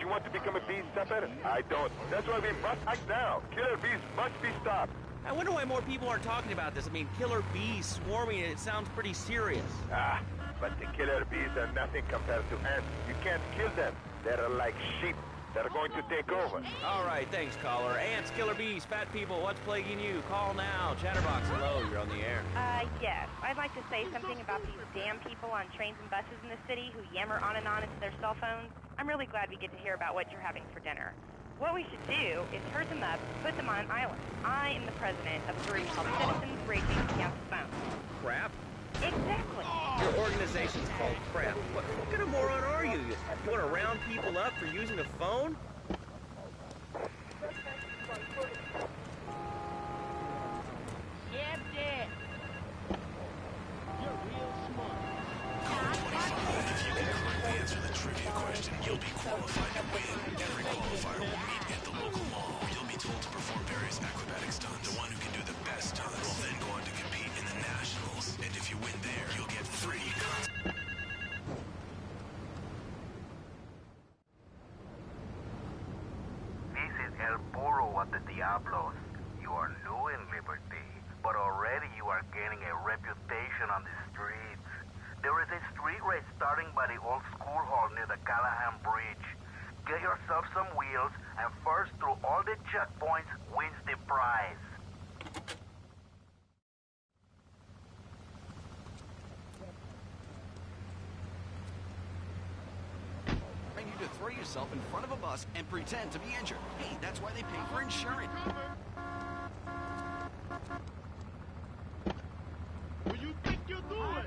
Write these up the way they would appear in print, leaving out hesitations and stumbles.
you want to become a bee stopper? I don't. That's why we must act now. Killer bees must be stopped. I wonder why more people aren't talking about this. I mean, killer bees swarming, it sounds pretty serious. But the killer bees are nothing compared to ants. You can't kill them. They're like sheep. They're going to take over. All right, thanks, caller. Ants, killer bees, fat people, what's plaguing you? Call now. Chatterbox, hello, you're on the air. Yes. I'd like to say something about these damn people on trains and buses in the city who yammer on and on into their cell phones. I'm really glad we get to hear about what you're having for dinner. What we should do is herd them up, put them on an island. I am the president of a group called Citizens Raging Against Phones. Crap? Exactly. Your organization's called Crap. What kind of moron are you? You want to round people up for using a phone? Yeah. You're real smart. Call 25. If you can correctly answer the trivia question, you'll be qualified to win. Every qualifier will meet at the local mall, where you'll be told to perform various acrobatic stunts. The one who can do the best stunts will then go on to compete in the nationals. And if you win there, you'll get free concerts. This is El Burro of the Diablos. You are new in Liberty, but already you are gaining a reputation on the streets. There is a street race starting by the old school hall near the Callahan Bridge. Get yourself some wheels, and first through all the checkpoints wins the prize. You to throw yourself in front of a bus and pretend to be injured. Hey, that's why they pay for insurance. What do you think you're doing?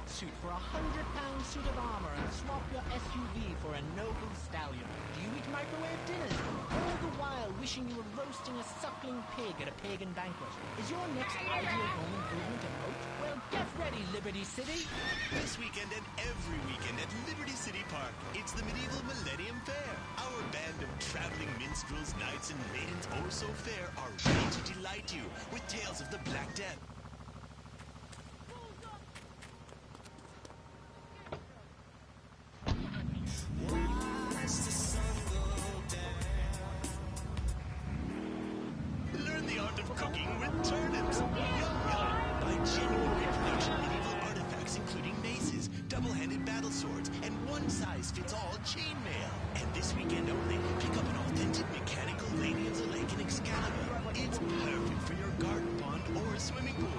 Suit for £100 suit of armor and swap your SUV for a noble stallion. Do you eat microwave dinners? All the while wishing you were roasting a suckling pig at a pagan banquet. Is your next ideal home improvement a moat? Well, get ready, Liberty City. This weekend and every weekend at Liberty City Park, it's the medieval Millennium Fair. Our band of traveling minstrels, knights, and maidens oh so fair are ready to delight you with tales of the Black Death. Learn the art of cooking with turnips. Yum yum! Buy genuine reproduction medieval artifacts including maces, double-handed battle swords, and one-size-fits-all chainmail. And this weekend only, pick up an authentic mechanical Lady of the Lake in Excalibur. It's perfect for your garden pond or swimming pool.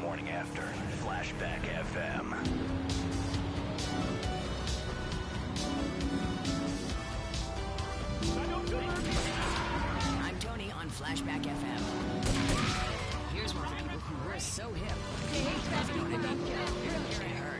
morning after. Flashback FM. I'm Tony on Flashback FM. Here's one for people who were so hip. They hate that people that didn't get hurt.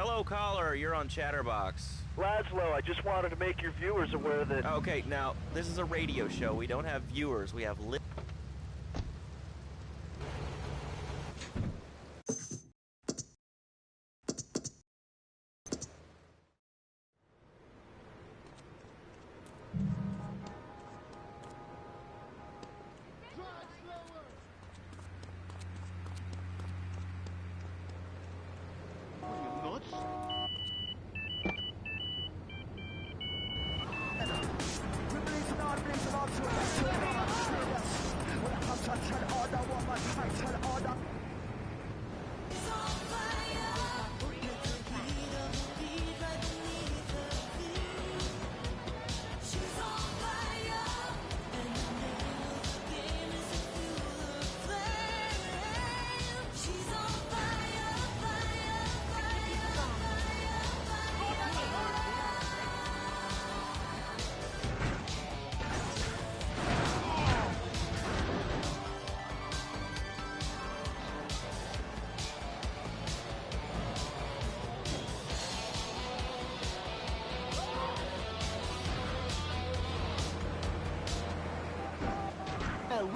Hello, caller. You're on Chatterbox. Laszlo, I just wanted to make your viewers aware that... Okay, now, this is a radio show. We don't have viewers. We have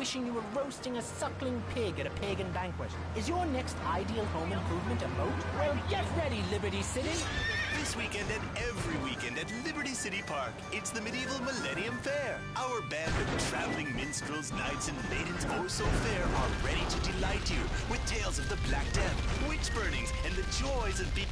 wishing you were roasting a suckling pig at a pagan banquet. Is your next ideal home improvement a moat? Well, get ready, Liberty City! This weekend and every weekend at Liberty City Park, it's the Medieval Millennium Fair. Our band of traveling minstrels, knights, and maidens oh so fair are ready to delight you with tales of the Black Death, witch burnings, and the joys of being...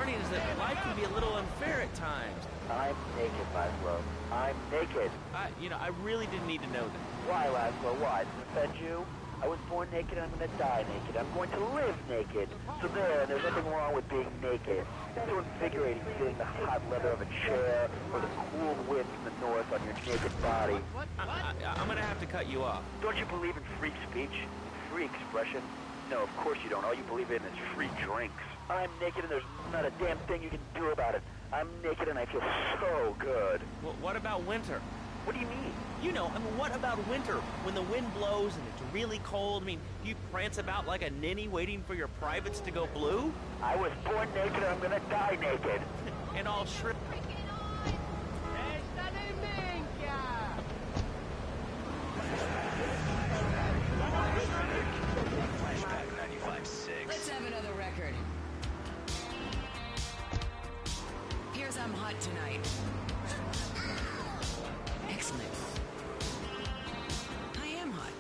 learning is that life can be a little unfair at times. I'm naked, Laszlo. I'm naked. I really didn't need to know that. Why, Laszlo? Why? Does it offend you? I was born naked and I'm going to die naked. I'm going to live naked. So there's nothing wrong with being naked. It's so invigorating feeling the hot leather of a chair or the cool wind from the north on your naked body. I'm going to have to cut you off. Don't you believe in free speech? Free expression? No, of course you don't. All you believe in is free drinks. I'm naked and there's not a damn thing you can do about it. I'm naked and I feel so good. Well, what about winter? What do you mean? What about winter? When the wind blows and it's really cold, do you prance about like a ninny waiting for your privates to go blue? I was born naked and I'm gonna die naked. And all shriveled. Flashback 95.6. Let's have another record. Here's I'm Hot Tonight. Excellent. I am hot.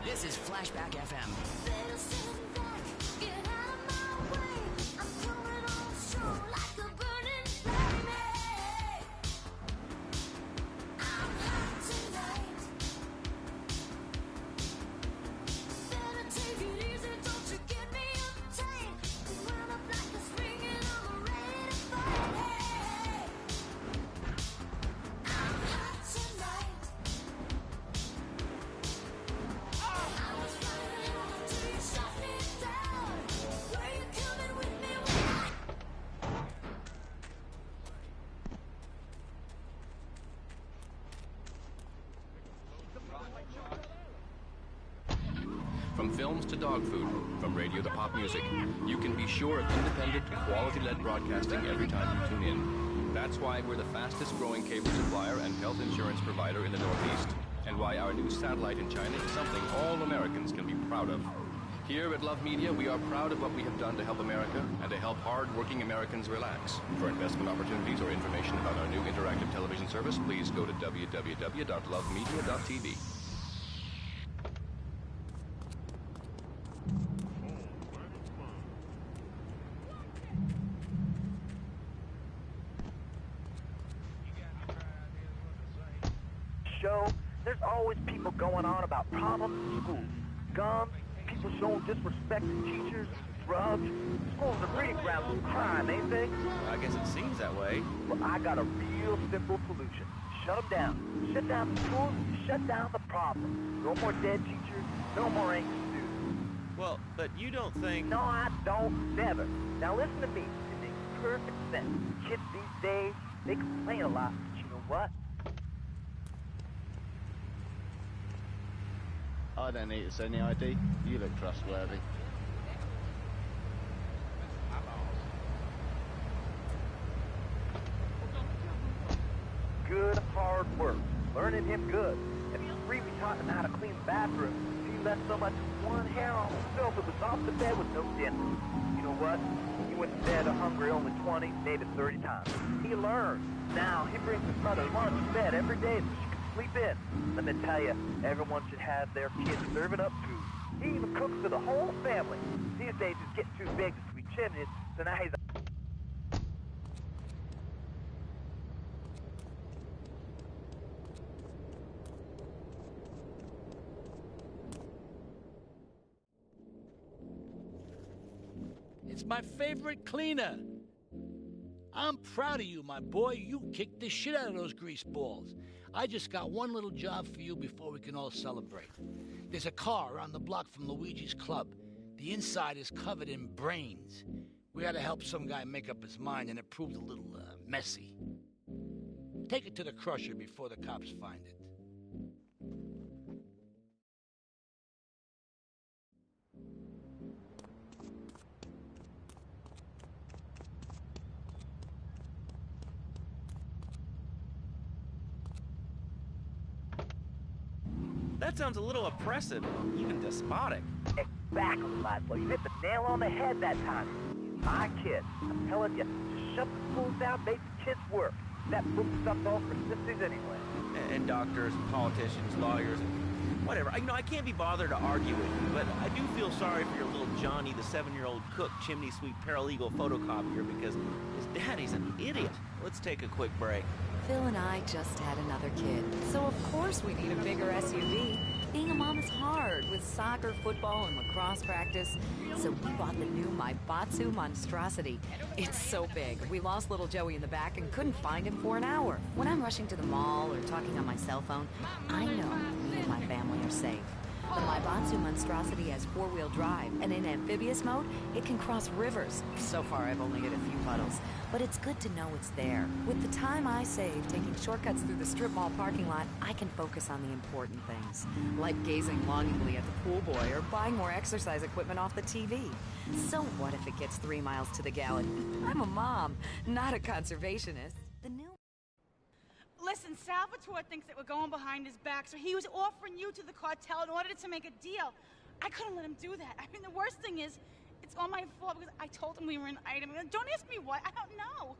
This is Flashback FM. From films to dog food, from radio to pop music, you can be sure of independent, quality-led broadcasting every time you tune in. That's why we're the fastest-growing cable supplier and health insurance provider in the Northeast, and why our new satellite in China is something all Americans can be proud of. Here at Love Media, we are proud of what we have done to help America and to help hard-working Americans relax. For investment opportunities or information about our new interactive television service, please go to www.lovemedia.tv. Show, there's always people going on about problems in schools. Guns, people showing disrespect to teachers, drugs. Schools are breeding grounds of crime, ain't they? Well, I guess it seems that way. Well, I got a real simple solution. Shut them down. Shut down the schools, shut down the problem. No more dead teachers, no more angry students. Well, but you don't think... No, I don't. Never. Now listen to me. It makes perfect sense. Kids these days, they complain a lot, but you know what? I don't need to see any ID. You look trustworthy. Good hard work. Learning him good. If he's free, we taught him how to clean the bathroom. If he left so much as one hair on himself, it was off the bed with no dinner. You know what? He went to bed hungry only 20, maybe 30 times. He learned. Now, he brings his mother lunch to bed every day so she can sleep in. Let me tell you, everyone should have their kids serving up food. He even cooks for the whole family. These days, he's getting too big to sweep chimneys, so now he's... It's my favorite cleaner. I'm proud of you, my boy. You kicked the shit out of those grease balls. I just got one little job for you before we can all celebrate. There's a car around the block from Luigi's club. The inside is covered in brains. We had to help some guy make up his mind, and it proved a little messy. Take it to the crusher before the cops find it. That sounds a little oppressive, even despotic. Exactly, Laszlo. You hit the nail on the head that time. My kid, I'm telling you, just shut the schools down, make the kids work. That book stuff's all for sissies anyway. And doctors, and politicians, lawyers, and whatever. I can't be bothered to argue with you, but I do feel sorry for your little Johnny, the 7-year-old cook, chimney sweep paralegal photocopier because his daddy's an idiot. Let's take a quick break. Phil and I just had another kid, so of course we need a bigger SUV. Being a mom is hard with soccer, football, and lacrosse practice. So we bought the new Maibatsu Monstrosity. It's so big, we lost little Joey in the back and couldn't find him for an hour. When I'm rushing to the mall or talking on my cell phone, I know me and my family are safe. The Maibatsu Monstrosity has 4-wheel drive, and in amphibious mode, it can cross rivers. So far, I've only hit a few puddles, but it's good to know it's there. With the time I save taking shortcuts through the strip mall parking lot, I can focus on the important things, like gazing longingly at the pool boy or buying more exercise equipment off the TV. So what if it gets 3 miles to the gallon? I'm a mom, not a conservationist. The new... Listen, Salvatore thinks that we're going behind his back, so he was offering you to the cartel in order to make a deal. I couldn't let him do that. I mean, the worst thing is, it's all my fault because I told him we were an item. Don't ask me why. I don't know.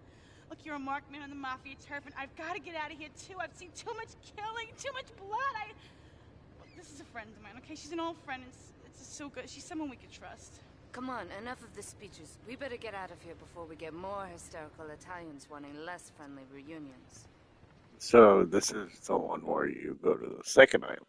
Look, you're a marked man on the Mafia turf, and I've got to get out of here, too. I've seen too much killing, too much blood. Look, this is a friend of mine, okay? She's an old friend. It's just so good. She's someone we could trust. Come on, enough of the speeches. We better get out of here before we get more hysterical Italians wanting less friendly reunions. So this is the one where you go to the second island.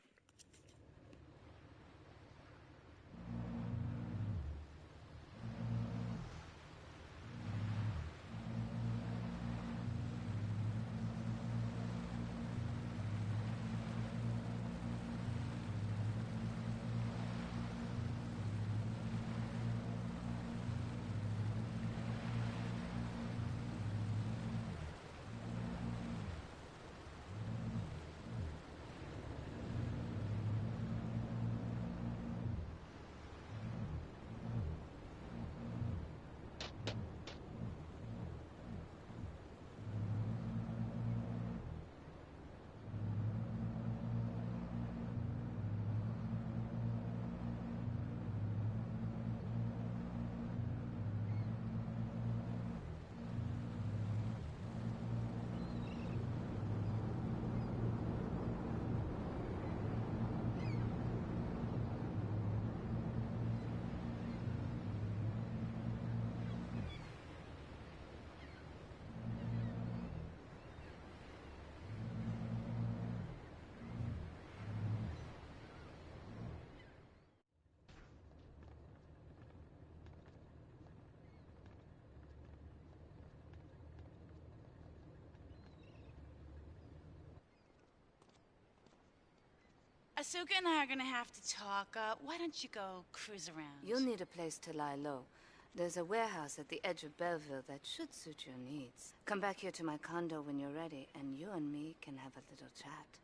Asuka and I are gonna have to talk. Why don't you go cruise around? You'll need a place to lie low. There's a warehouse at the edge of Belleville that should suit your needs. Come back here to my condo when you're ready, and you and me can have a little chat.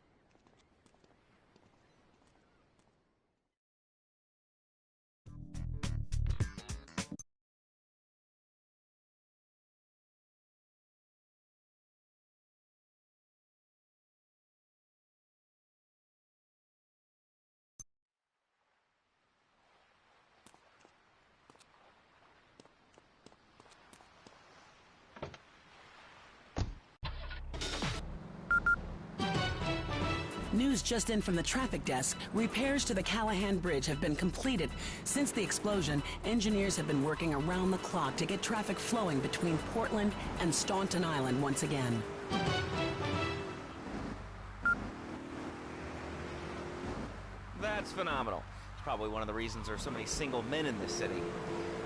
News just in from the traffic desk. Repairs to the Callahan Bridge have been completed. Since the explosion, engineers have been working around the clock to get traffic flowing between Portland and Staunton Island once again. That's phenomenal. It's probably one of the reasons there's so many single men in this city.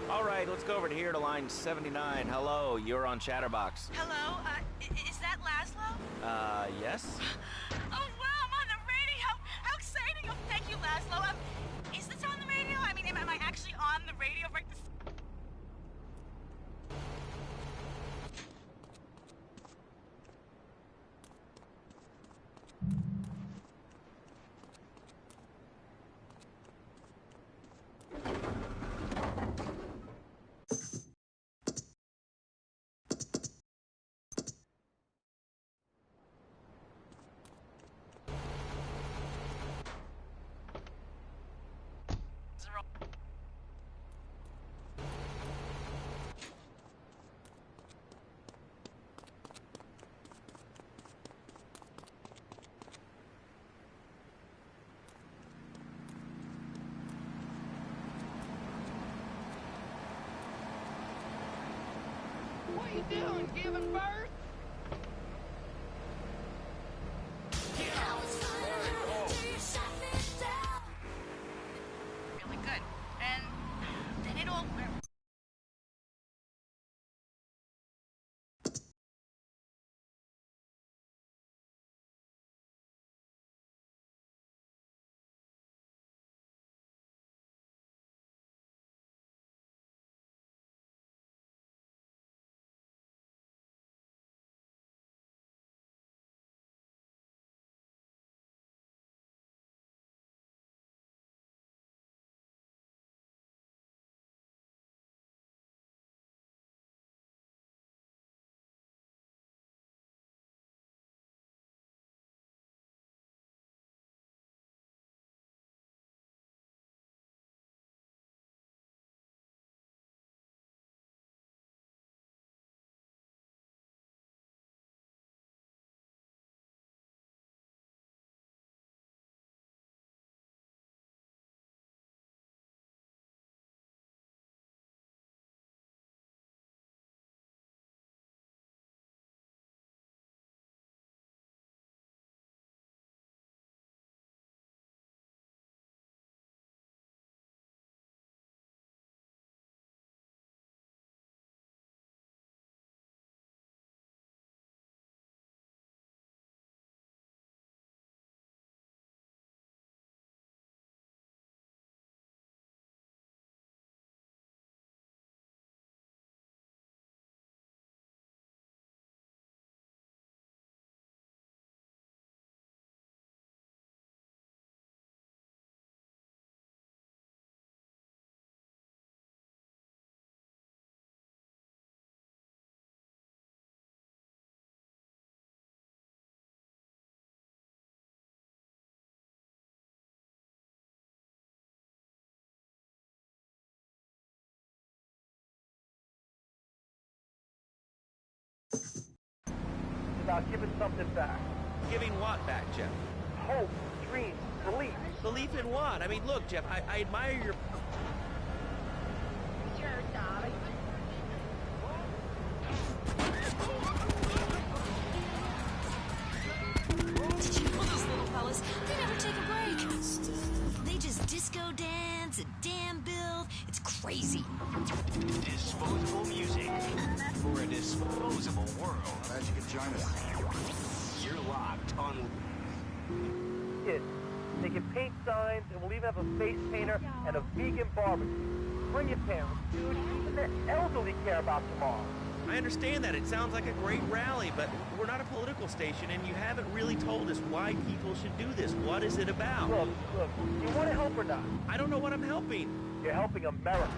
All right, let's go over to here to line 79. Hello, you're on Chatterbox. Hello? Is that Laszlo? Yes? Oh, wow, I'm on the radio! How exciting! Oh, thank you, Laszlo. Is this on the radio? I mean, am I actually on the radio right this... What are you doing? Giving birth? Really good. And then it all... It's about giving something back. Giving what back, Jeff? Hope, dreams, belief. Belief in what? I mean, look, Jeff, I admire your... Sure, darling. Did you know those little fellas? They never take a break. They just disco dance and dam build. It's crazy. Disposable music for a disposable world. Glad you could join us. You're locked on. Kids, they can paint signs, and we'll even have a face painter and a vegan barbecue. Bring your parents, dude. Even the elderly care about tomorrow. I understand that. It sounds like a great rally, but we're not a political station, and you haven't really told us why people should do this. What is it about? Look, you want to help or not? I don't know what I'm helping. You're helping America.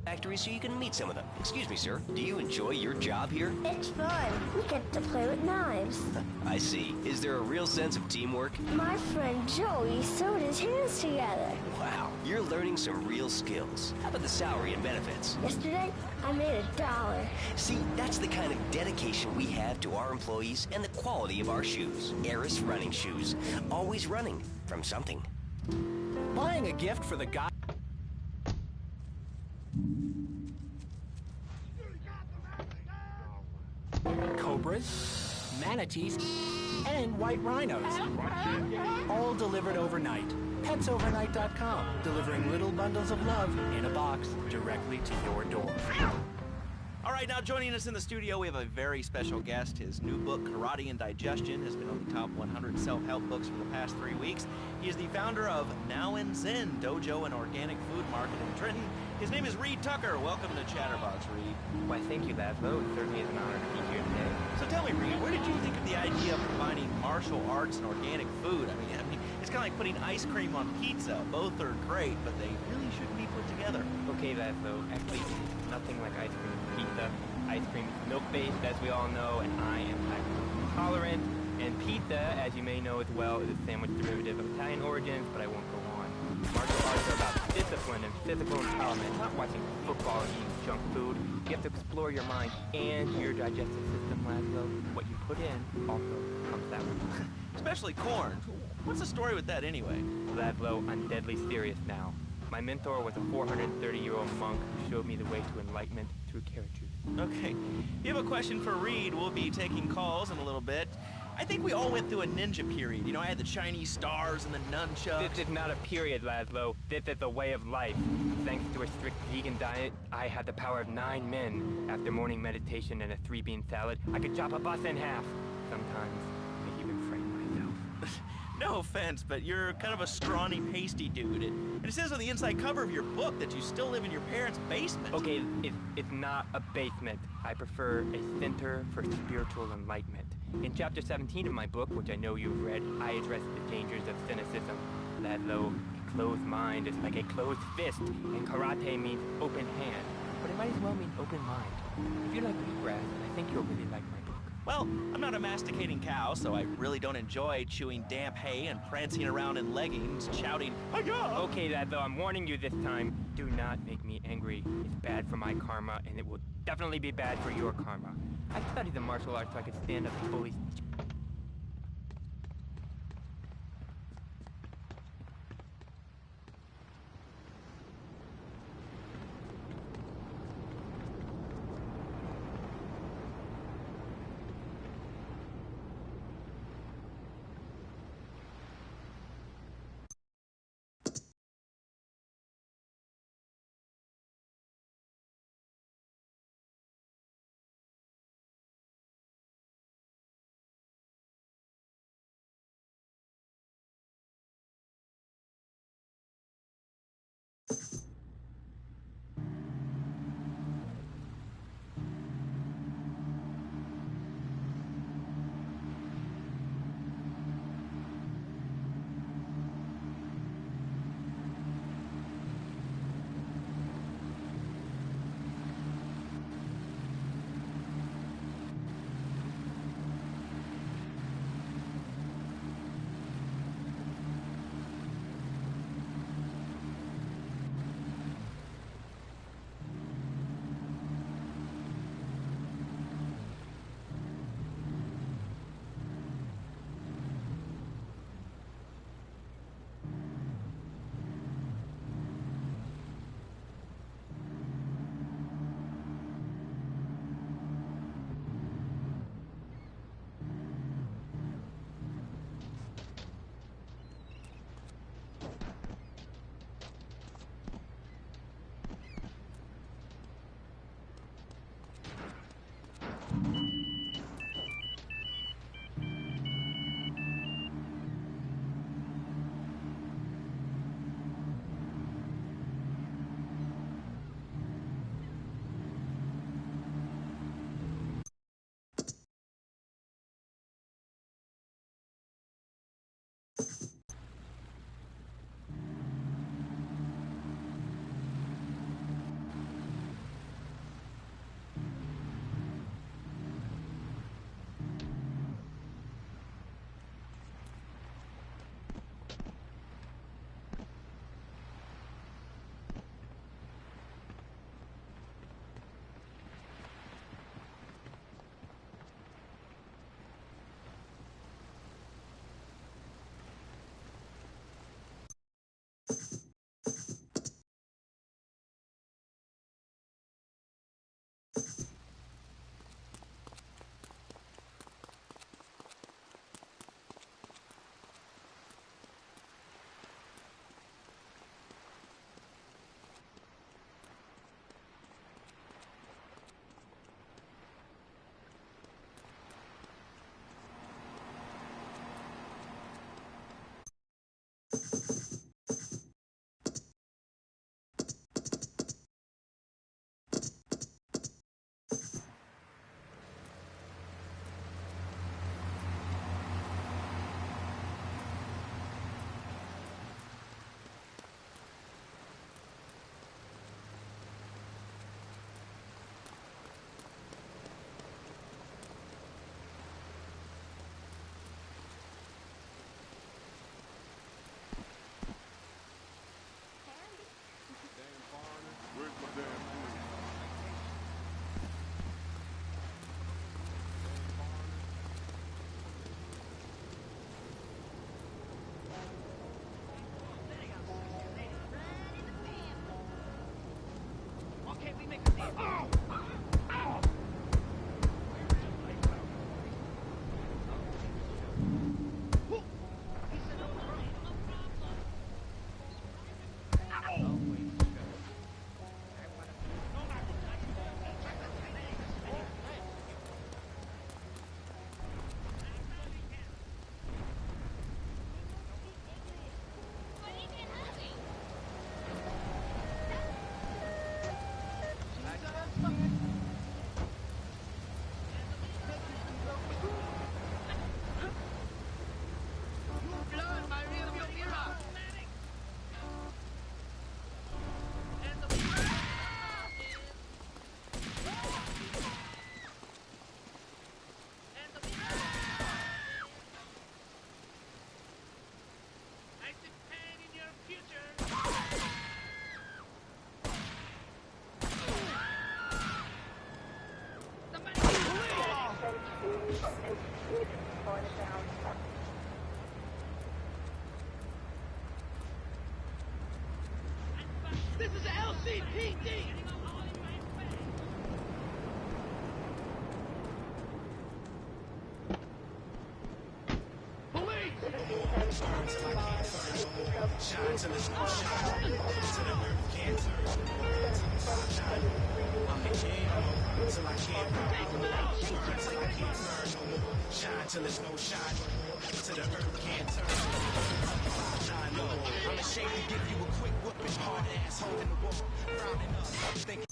factory so you can meet some of them. Excuse me, sir. Do you enjoy your job here? It's fun. We get to play with knives. I see. Is there a real sense of teamwork? My friend Joey sewed his hands together. Wow, you're learning some real skills. How about the salary and benefits? Yesterday, I made $1. See, that's the kind of dedication we have to our employees and the quality of our shoes. Eris running shoes. Always running from something. Buying a gift for the guy... Cobras, manatees, and white rhinos. All delivered overnight. PetsOvernight.com, delivering little bundles of love in a box directly to your door. All right, now joining us in the studio, we have a very special guest. His new book, Karate and Digestion, has been on the top 100 self-help books for the past 3 weeks. He is the founder of Now and Zen Dojo and Organic Food Market in Trenton. His name is Reed Tucker. Welcome to Chatterbox, Reed. Why, thank you, Laszlo. It certainly is an honor to be here today. So tell me, Reed, where did you think of the idea of combining martial arts and organic food? I mean, it's kind of like putting ice cream on pizza. Both are great, but they really shouldn't be put together. Okay, Laszlo. Actually, nothing like ice cream and pizza. Ice cream is milk-based, as we all know, and I am lactose intolerant. And pizza, as you may know as well, is a sandwich derivative of Italian origins, but I won't go on. Martial arts are about discipline and physical empowerment, not watching football and eating junk food. You have to explore your mind and your digestive system, Laszlo. What you put in also comes out. Especially corn. What's the story with that anyway? Laszlo, I'm deadly serious now. My mentor was a 430-year-old monk who showed me the way to enlightenment through carrot juice. Okay. If you have a question for Reed, we'll be taking calls in a little bit. I think we all went through a ninja period. You know, I had the Chinese stars and the nunchucks. This is not a period, Laszlo. This is a way of life. Thanks to a strict vegan diet, I had the power of 9 men. After morning meditation and a 3-bean salad, I could chop a bus in half. Sometimes, I even frame myself. No offense, but you're kind of a scrawny, pasty dude. And it says on the inside cover of your book that you still live in your parents' basement. Okay, it's not a basement. I prefer a center for spiritual enlightenment. In chapter 17 of my book, which I know you've read, I address the dangers of cynicism. Laszlo, a closed mind is like a closed fist, and karate means open hand. But it might as well mean open mind. If you like wheatgrass, I think you'll really like my book. Well, I'm not a masticating cow, so I really don't enjoy chewing damp hay and prancing around in leggings, shouting, "Hi-ya!" Okay, Laszlo, I'm warning you this time. Do not make me angry. It's bad for my karma, and it will definitely be bad for your karma. I studied the martial arts so I could stand up to bullies. This is LCPD! Shine till it's no shine. To the earth can't turn. I'm the king till I can't burn. Burn till I can't burn no more. Shine till it's no shine. To the earth can't turn. Shine no more. I'm ashamed to give you a quick whooping. Hard ass holding the wall. Frowning up. Thinking.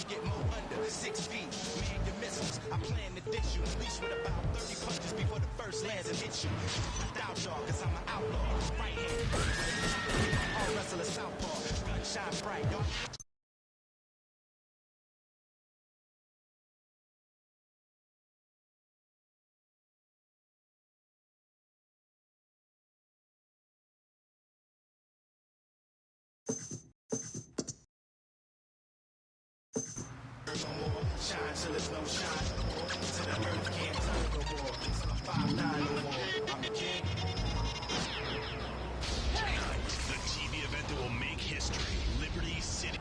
Get more under 6 feet. Man, your missiles. I plan to ditch you. Leash with about 30 punches before the first lands and hit you. I doubt y'all, cause I'm an outlaw. Right hand. All wrestler southpaw. Gun shine bright. Y'all. Shine till there's no shine. Till the earth can't turn no more. Till I'm 5'9" no more. I'm the king. The TV event that will make history. Liberty City.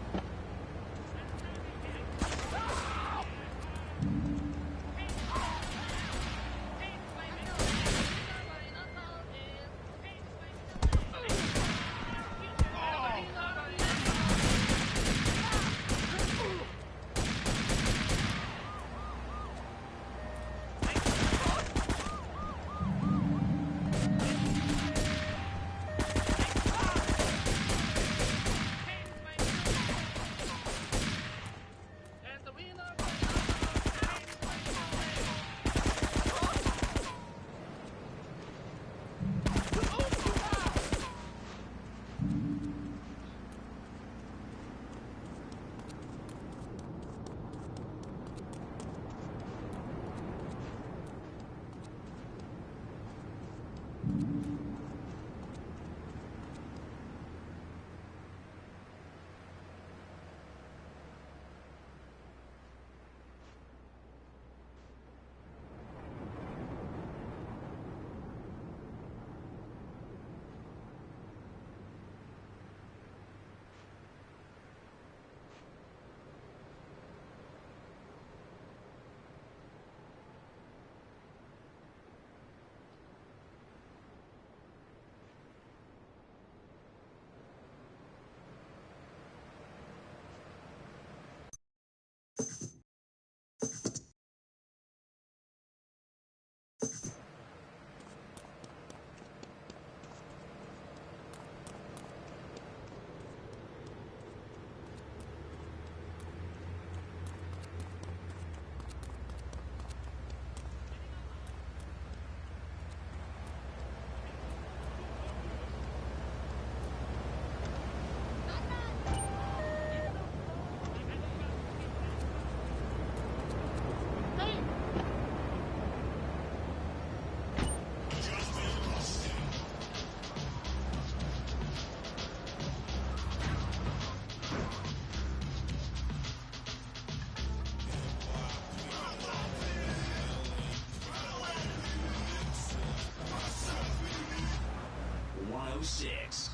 Six.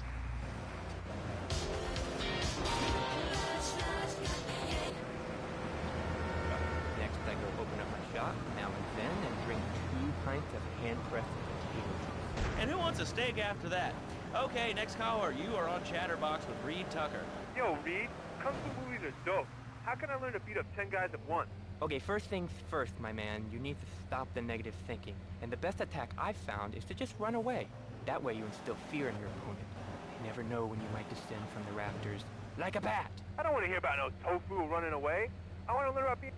Next, I go open up my shop, now and then, and drink 2 pints of hand-pressed potato juice. And who wants a steak after that? Okay, next caller, you are on Chatterbox with Reed Tucker. Yo, Reed, kung fu movies are dope. How can I learn to beat up 10 guys at once? Okay, first things first, my man. You need to stop the negative thinking. And the best attack I've found is to just run away. That way you instill fear in your opponent. You never know when you might descend from the rafters like a bat. I don't want to hear about no tofu running away. I want to learn about being...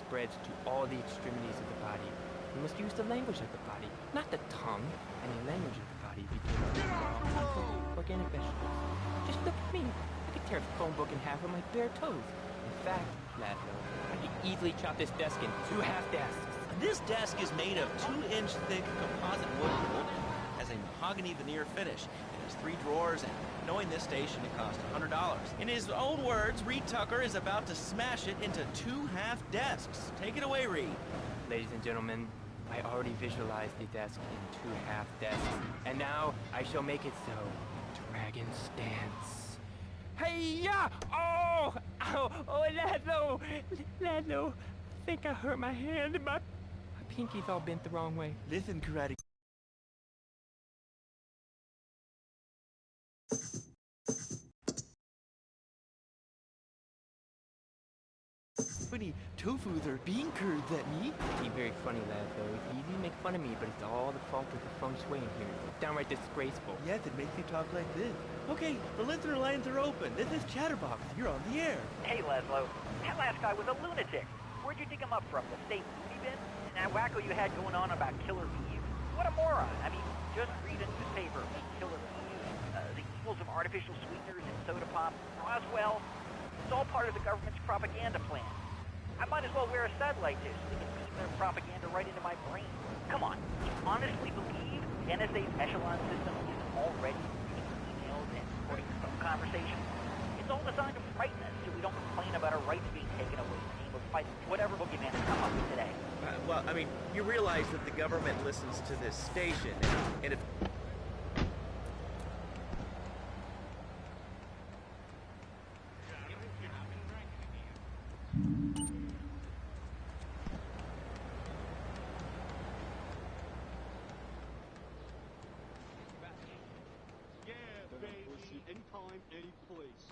spreads to all the extremities of the body. We must use the language of the body, not the tongue. Any language of the body begins with organic vegetables. Just look at me. I could tear a phone book in half with my bare toes. In fact, Laszlo, I could easily chop this desk in 2 half desks. This desk is made of 2-inch thick composite wood mold, has a mahogany veneer finish. It has 3 drawers, and knowing this station, it cost $100. In his own words, Reed Tucker is about to smash it into 2 half desks. Take it away, Reed. Ladies and gentlemen, I already visualized the desk in 2 half desks, and now I shall make it so. Dragon stance. Hey-ya! Oh! Ow! Oh, Laszlo! Laszlo! I think I hurt my hand. My pinky's all bent the wrong way. Listen, karate. Funny tofus or bean curds at me. He's very funny, Laszlo. It's easy to make fun of me, but it's all the fault of the feng shui in here. It's downright disgraceful. Yes, it makes you talk like this. Okay, the listener lines are open. This is Chatterbox. You're on the air. Hey, Laszlo. That last guy was a lunatic. Where'd you dig him up from? The state loony bin? And that wacko you had going on about killer bees? What a moron. I mean, just read a newspaper. Killer bees, the evils of artificial sweeteners and soda pop. Roswell. It's all part of the government's propaganda plan. I might as well wear a satellite dish so they can beam their propaganda right into my brain. Come on, you honestly believe NSA's echelon system is already reading emails and recording phone conversations? It's all designed to frighten us so we don't complain about our rights being taken away in the name of fighting whatever boogeyman has come up with today. Well, I mean, you realize that the government listens to this station, and if... Anytime, any place.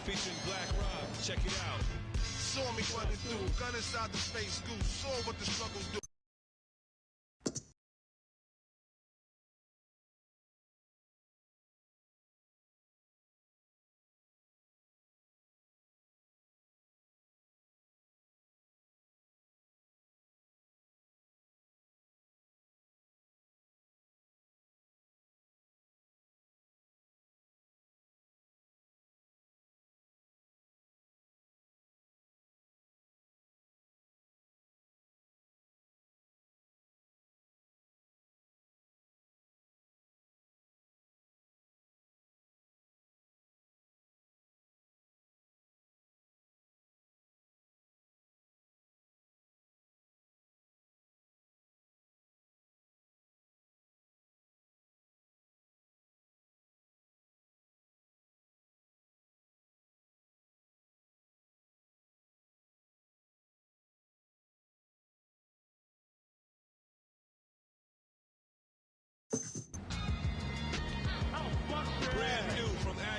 Featuring Black Rob. Check it out. Saw me running through, gun inside the space goose. Saw what the struggles do.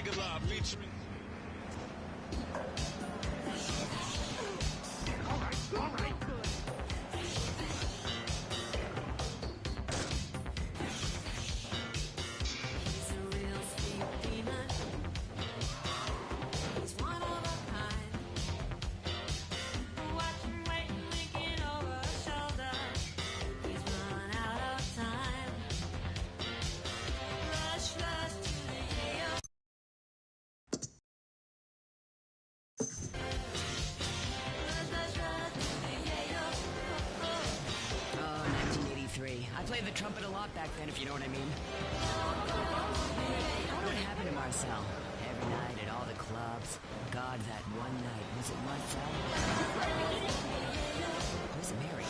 It Live featuring... All right. He's a real sweet peanut. He's one of a kind. Watch him waiting, winking over her shoulder. He's run out of time. Rush, rush to the Yale. Oh, 1983. I played the trumpet a lot back then, if you know what I mean. What happened to Marcel? Every night at all the clubs. God, that one night. Was it Marcel? Was it Mary?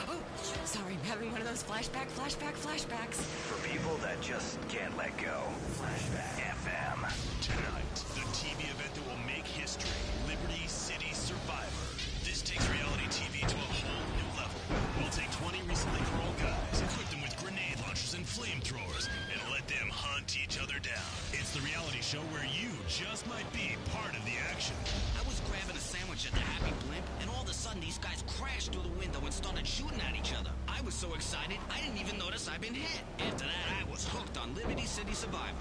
Oh, sorry, I'm having one of those flashbacks. For people that just can't let go. Flashback FM. Tonight, the TV event that will make history, Liberty City Survivor. This takes reality TV to a whole new level. We'll take 20 recently paroled guys, equip them with grenade launchers and flamethrowers, and let them hunt each other down. It's the reality show where you just might be part of the action. I was grabbing a sandwich at the Happy Blimp, and all of a sudden these guys crashed through the window and started shooting at each other. I was so excited, I didn't even notice I'd been hit. After that, I was hooked on Liberty City Survivor.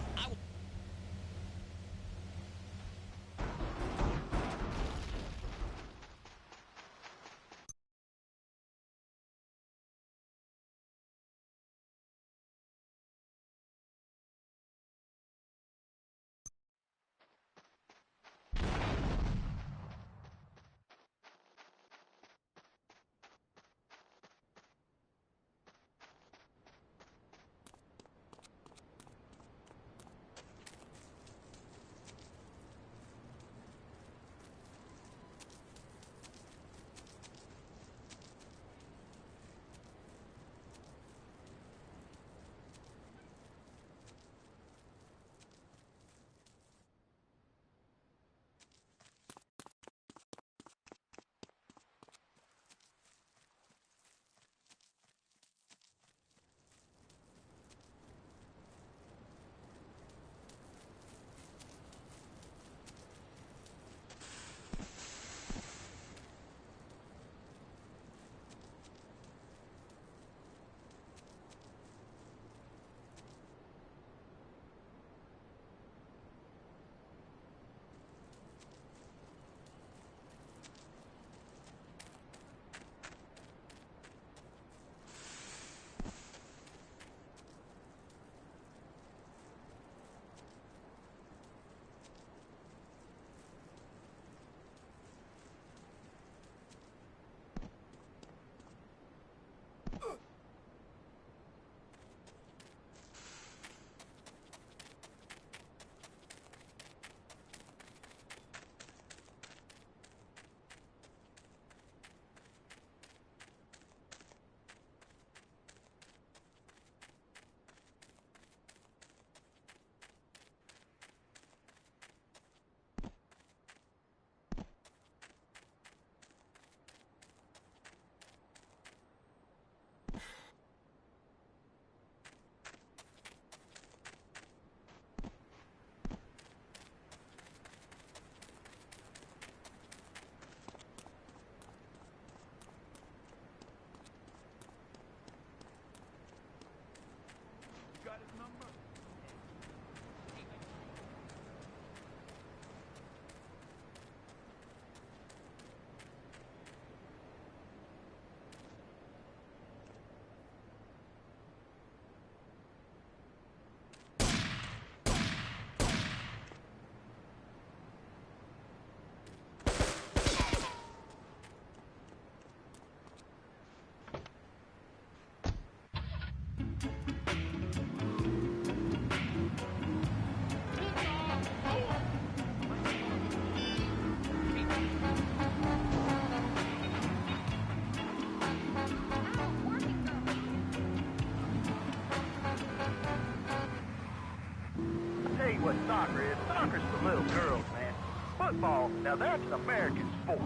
What soccer is. Soccer's for little girls, man. Football, now that's an American sport.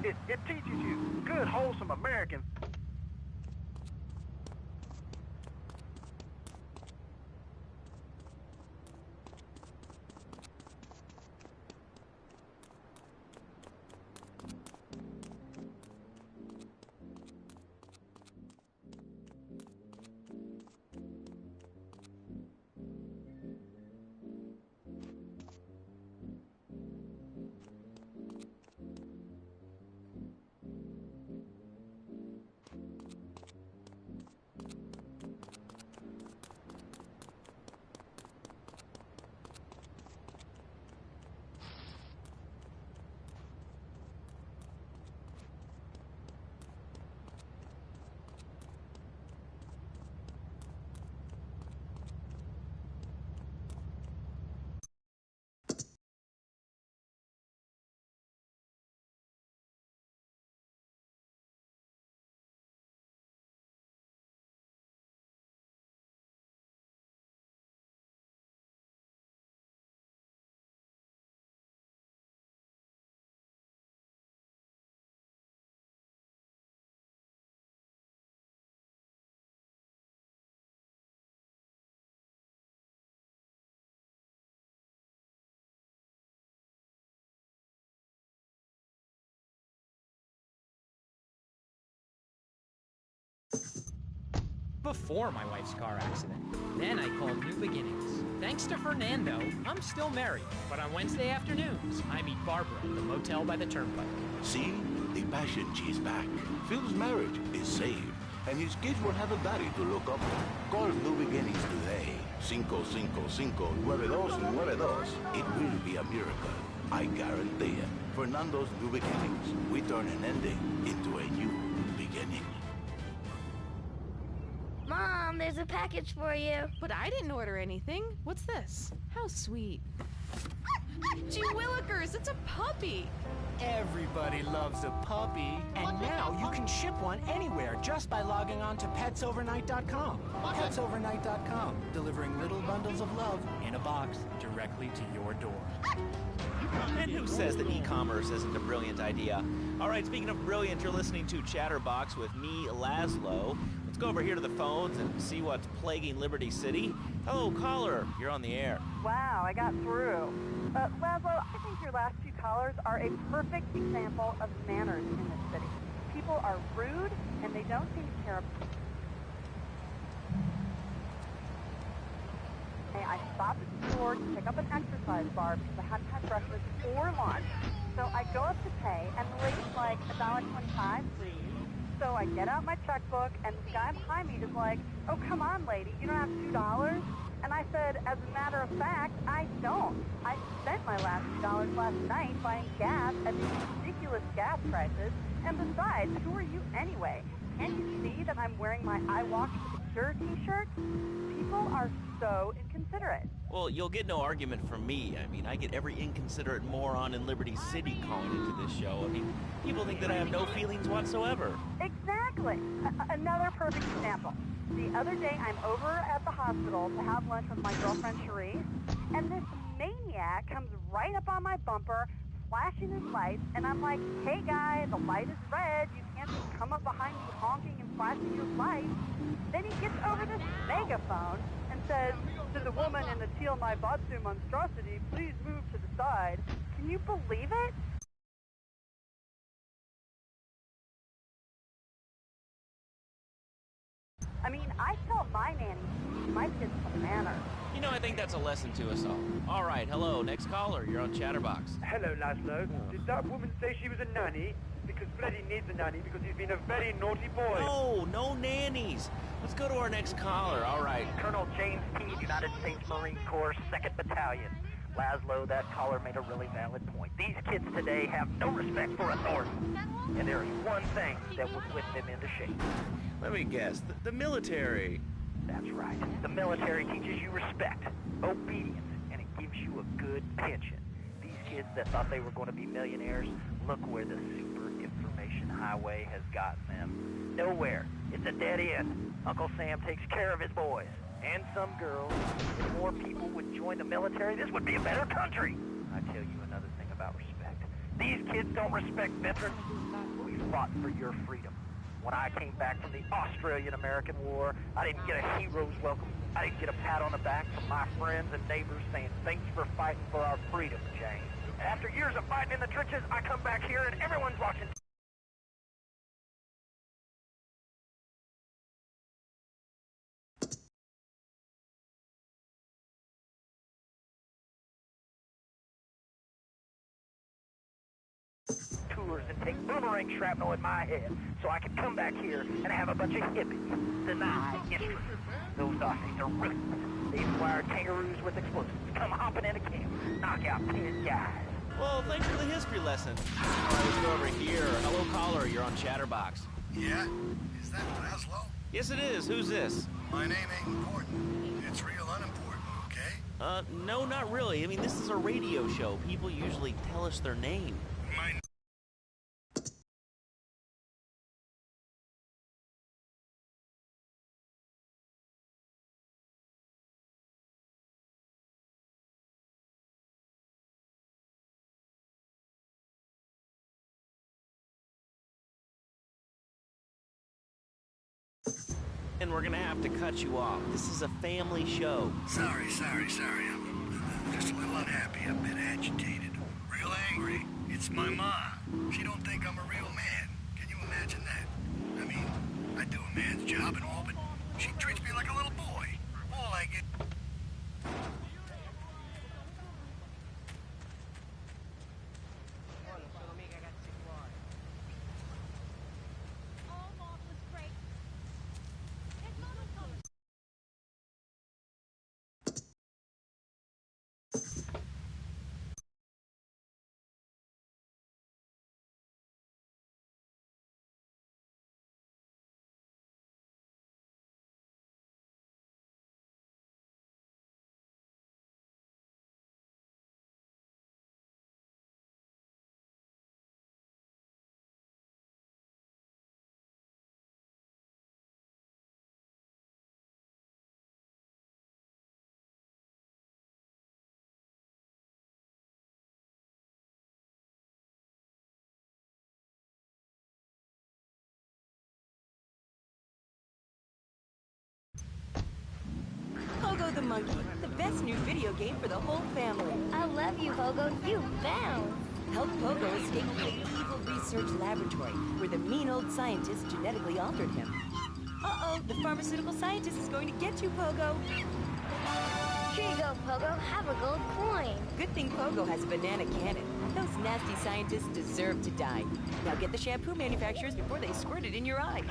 It teaches you good, wholesome American... before my wife's car accident. Then I called New Beginnings. Thanks to Fernando, I'm still married. But on Wednesday afternoons, I meet Barbara at the motel by the turnpike. See? The passion is back. Phil's marriage is saved, and his kids will have a daddy to look up to. Call New Beginnings today. 555-9292. It will be a miracle. I guarantee it. Fernando's New Beginnings. We turn an ending into a new beginning. Mom, there's a package for you. But I didn't order anything. What's this? How sweet. Gee willikers, it's a puppy. Everybody loves a puppy. And now you can ship one anywhere just by logging on to petsovernight.com. Petsovernight.com, delivering little bundles of love in a box directly to your door. And who says that e-commerce isn't a brilliant idea? All right, speaking of brilliant, you're listening to Chatterbox with me, Laszlo. Let's go over here to the phones and see what's plaguing Liberty City. Hello, caller. You're on the air. Wow, I got through. Laszlo, I think your last two callers are a perfect example of manners in this city. People are rude, and they don't seem to care about... I stopped at the store to pick up an exercise bar because I hadn't had breakfast or lunch. So I go up to pay, and the lady's like, $1.25, please. So I get out my checkbook, and the guy behind me is like, oh, come on, lady, you don't have $2? And I said, as a matter of fact, I don't. I spent my last $2 last night buying gas at these ridiculous gas prices. And besides, who are you anyway? Can't you see that I'm wearing my I Walk to the Cure t-shirt? People are so inconsiderate. Well, you'll get no argument from me. I mean, I get every inconsiderate moron in Liberty City calling into this show. I mean, people think that I have no feelings whatsoever. Exactly. Another perfect example. The other day, I'm over at the hospital to have lunch with my girlfriend, Cherise, and this maniac comes right up on my bumper, flashing his lights, and I'm like, hey, guy, the light is red. You can't just come up behind me honking and flashing your lights. Then he gets over this megaphone and says, to the woman in the teal my batsu monstrosity, please move to the side. Can you believe it? I mean, I tell my nanny to teach my kids some manners. You know, I think that's a lesson to us all. All right, hello, next caller. You're on Chatterbox. Hello, Laszlo. Did that woman say she was a nanny? Because Freddy needs a nanny because he's been a very naughty boy. No, no nannies. Let's go to our next caller. All right. Colonel James T., United States Marine Corps, 2nd Battalion. Laszlo, that caller made a really valid point. These kids today have no respect for authority. And there is one thing that would whip them into shape. Let me guess. The military. That's right. The military teaches you respect, obedience, and it gives you a good pension. These kids that thought they were going to be millionaires, look where the super information highway has gotten them. Nowhere. It's a dead end. Uncle Sam takes care of his boys. And some girls. If more people would join the military, this would be a better country. I tell you another thing about respect. These kids don't respect veterans. We fought for your freedom. When I came back from the Australian-American War, I didn't get a hero's welcome. I didn't get a pat on the back from my friends and neighbors saying, thanks for fighting for our freedom, James. And after years of fighting in the trenches, I come back here and everyone's watching. Tours and take boomerang shrapnel in my head so I can come back here and have a bunch of hippies deny entry. Those Aussies are ruthless. They acquired kangaroos with explosives, come hopping into camp, knock out 10 guys. Well, thanks for the history lesson. All right, let's go over here. Hello, caller. You're on Chatterbox. Yeah? Is that Laszlo? Yes, it is. Who's this? My name ain't important. It's real unimportant, okay? No, not really. I mean, this is a radio show. People usually tell us their name. My... And we're gonna have to cut you off. This is a family show. Sorry. I'm just a little unhappy. I've been agitated. Real angry. It's my ma. She don't think I'm a real man. Can you imagine that? I mean, I do a man's job and all, but She treats me like a little boy. All I get... Pogo the Monkey, the best new video game for the whole family. I love you, Pogo. You bounce. Help Pogo escape from the evil research laboratory where the mean old scientist genetically altered him. Uh-oh, the pharmaceutical scientist is going to get you, Pogo. Here you go, Pogo. Have a gold coin. Good thing Pogo has a banana cannon. Those nasty scientists deserve to die. Now get the shampoo manufacturers before they squirt it in your eye.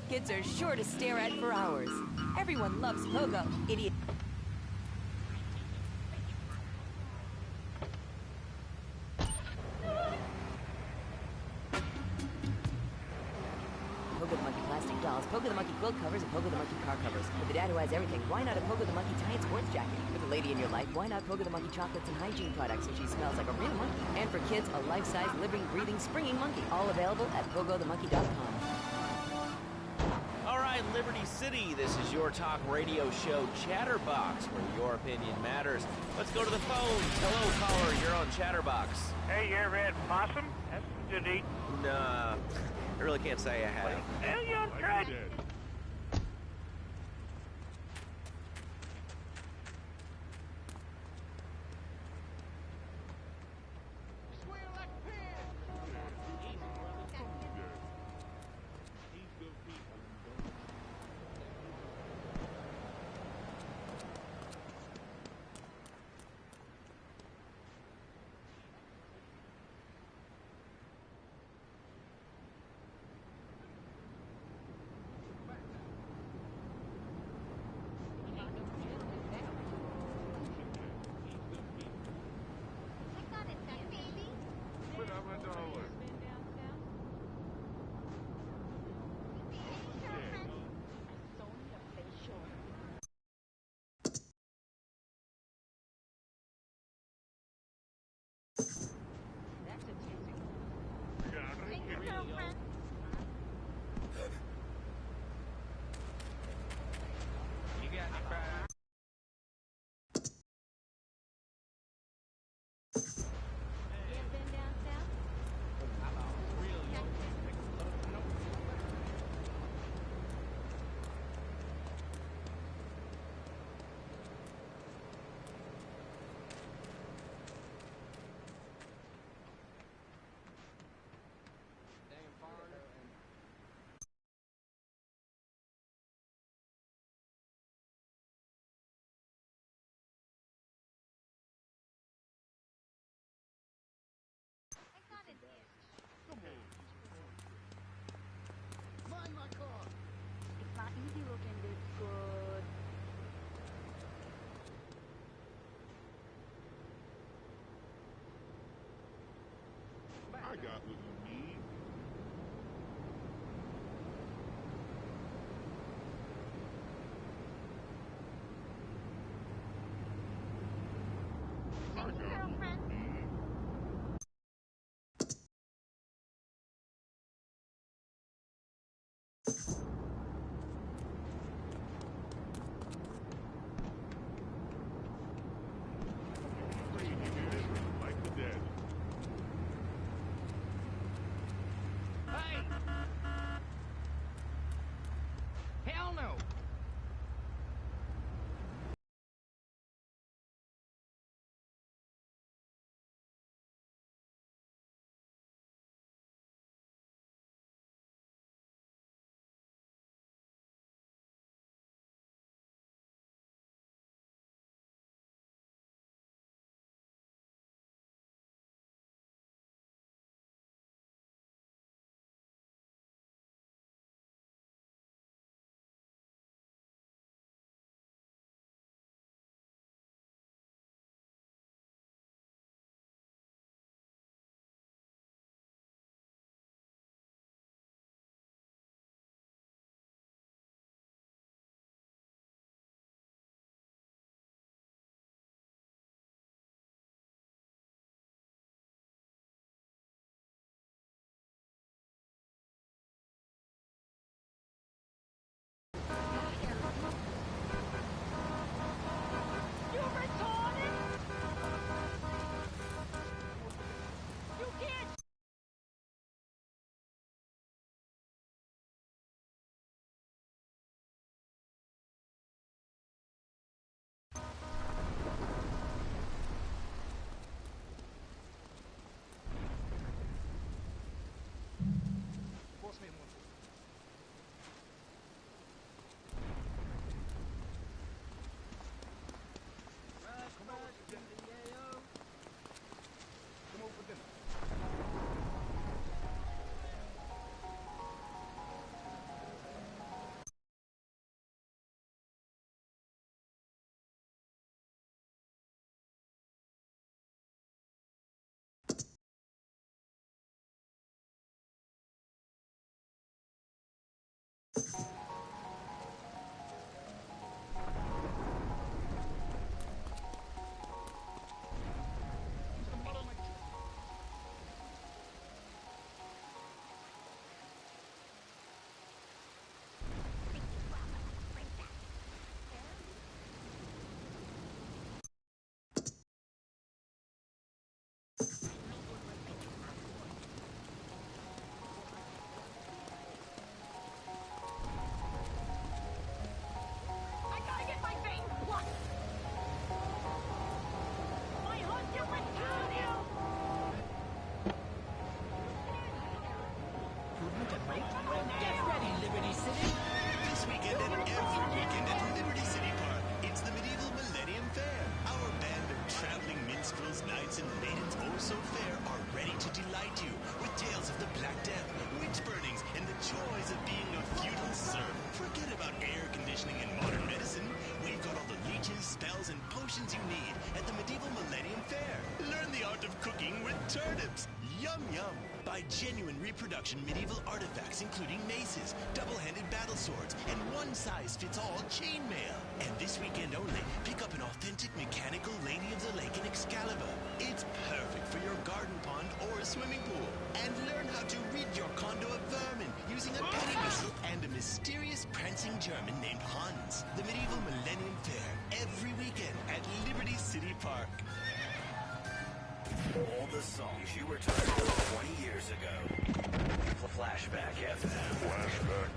Kids are sure to stare at for hours. Everyone loves Pogo, idiot. Pogo the Monkey plastic dolls, Pogo the Monkey quilt covers, and Pogo the Monkey car covers. For the dad who has everything, why not a Pogo the Monkey tie and sports jacket? For the lady in your life, why not Pogo the Monkey chocolates and hygiene products so she smells like a real monkey? And for kids, a life-size, living, breathing, springing monkey. All available at pogothemonkey.com. All right, Liberty City, this is your talk radio show Chatterbox, where your opinion matters. Let's go to the phone. Hello, caller, you're on Chatterbox. Hey, you ever had possum? That's good to eat. Nah, I really can't say I have. Well, you don't try. Find my car. It's not easy looking this good. I got what you need. I got what you need. options you need at the Medieval Millennium Fair. Learn the art of cooking with turnips. Yum, yum. Buy genuine reproduction medieval artifacts including maces, double-handed battle swords, and one-size-fits-all chainmail. And this weekend only, pick up an authentic mechanical Lady of the Lake in Excalibur. It's perfect for your garden pond or a swimming pool. And learn how to rid your condo of vermin using a penny whistle and a mysterious prancing German named Hans. The Medieval Millennium Fair, every weekend at Liberty City Park. All the songs you were tired of 20 years ago. Flashback FM. Flashback.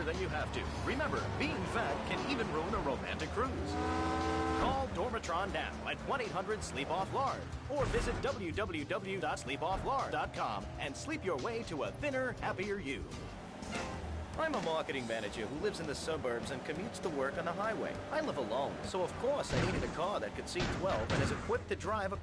Than you have to. Remember, being fat can even ruin a romantic cruise. Call Dormitron now at 1-800-SLEEP-OFF-LARD or visit www.sleepofflard.com and sleep your way to a thinner, happier you. I'm a marketing manager who lives in the suburbs and commutes to work on the highway. I live alone, so of course I needed a car that could seat 12 and is equipped to drive a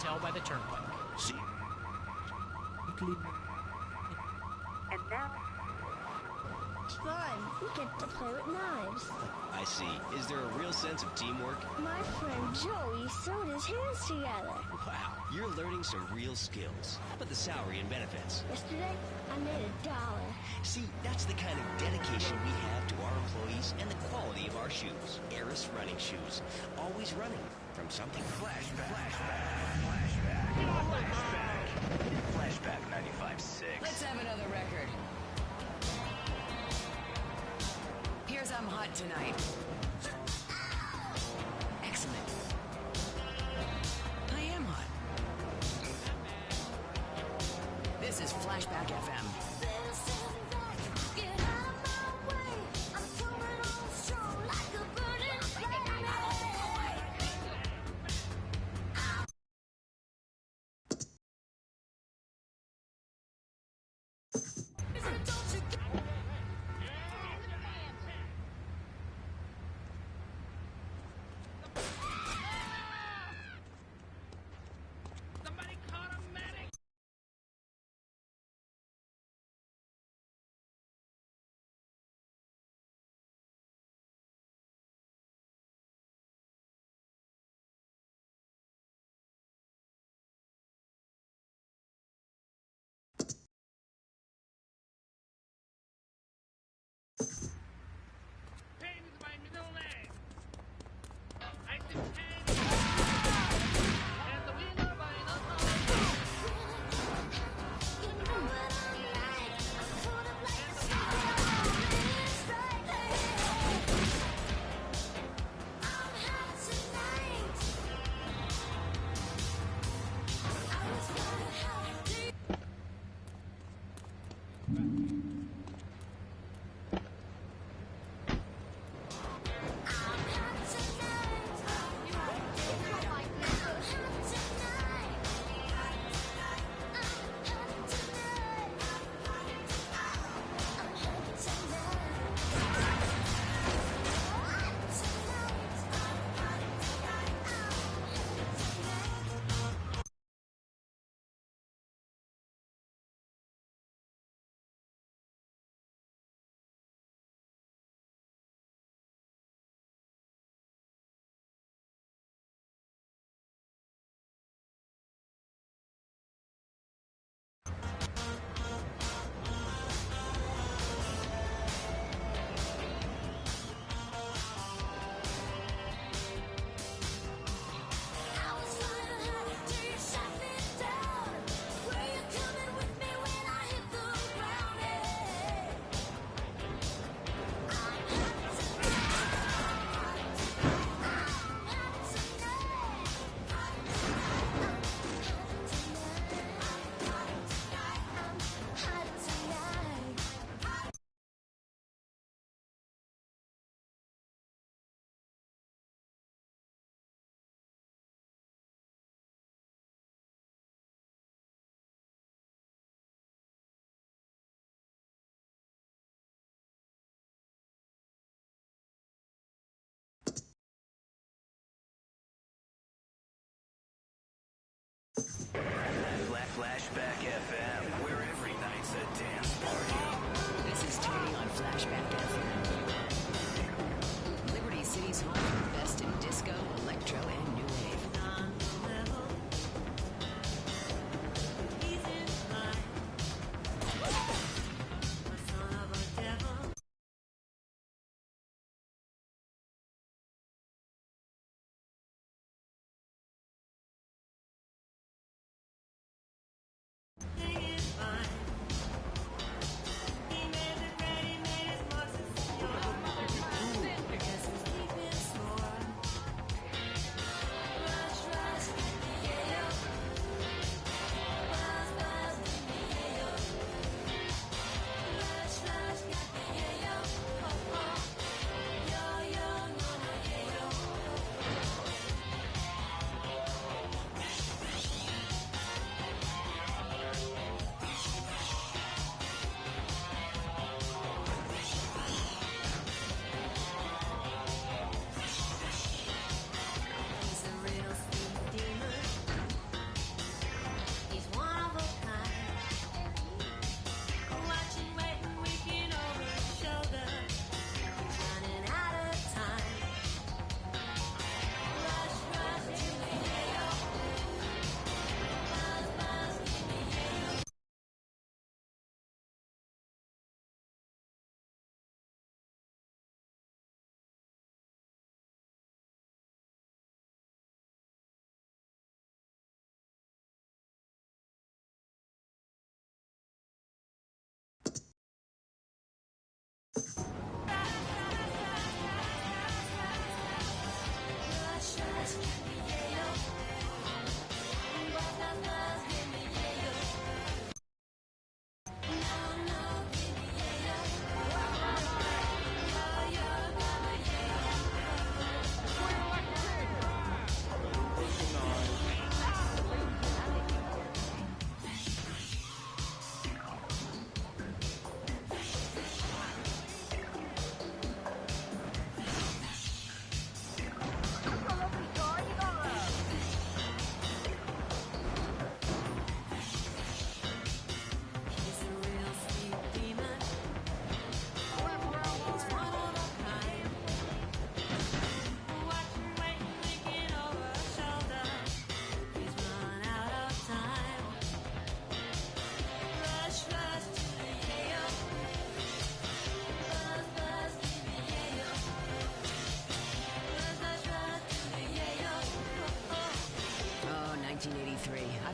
motel by the turnpike. See? And now, Fun. We get to play with knives. I see. Is there a real sense of teamwork? My friend Joey sewed his hands together. Wow, you're learning some real skills. How about the salary and benefits? Yesterday, I made $1. See, that's the kind of dedication we have to our employees and the quality of our shoes. Eris running shoes. Always running from something. Flashback 95.6. Let's have another record. Here's I'm Hot Tonight. Excellent. I am hot. This is Flashback FM. Flashback FM, where every night's a dance party. This is Tony on Flashback FM. Liberty City's home for the best in disco, electro, and new wave.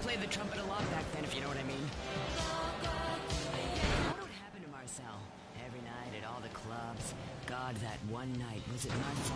played the trumpet a lot back then, if you know what I mean. What happened to Marcel? Every night at all the clubs. God, that one night. Was it Marcel?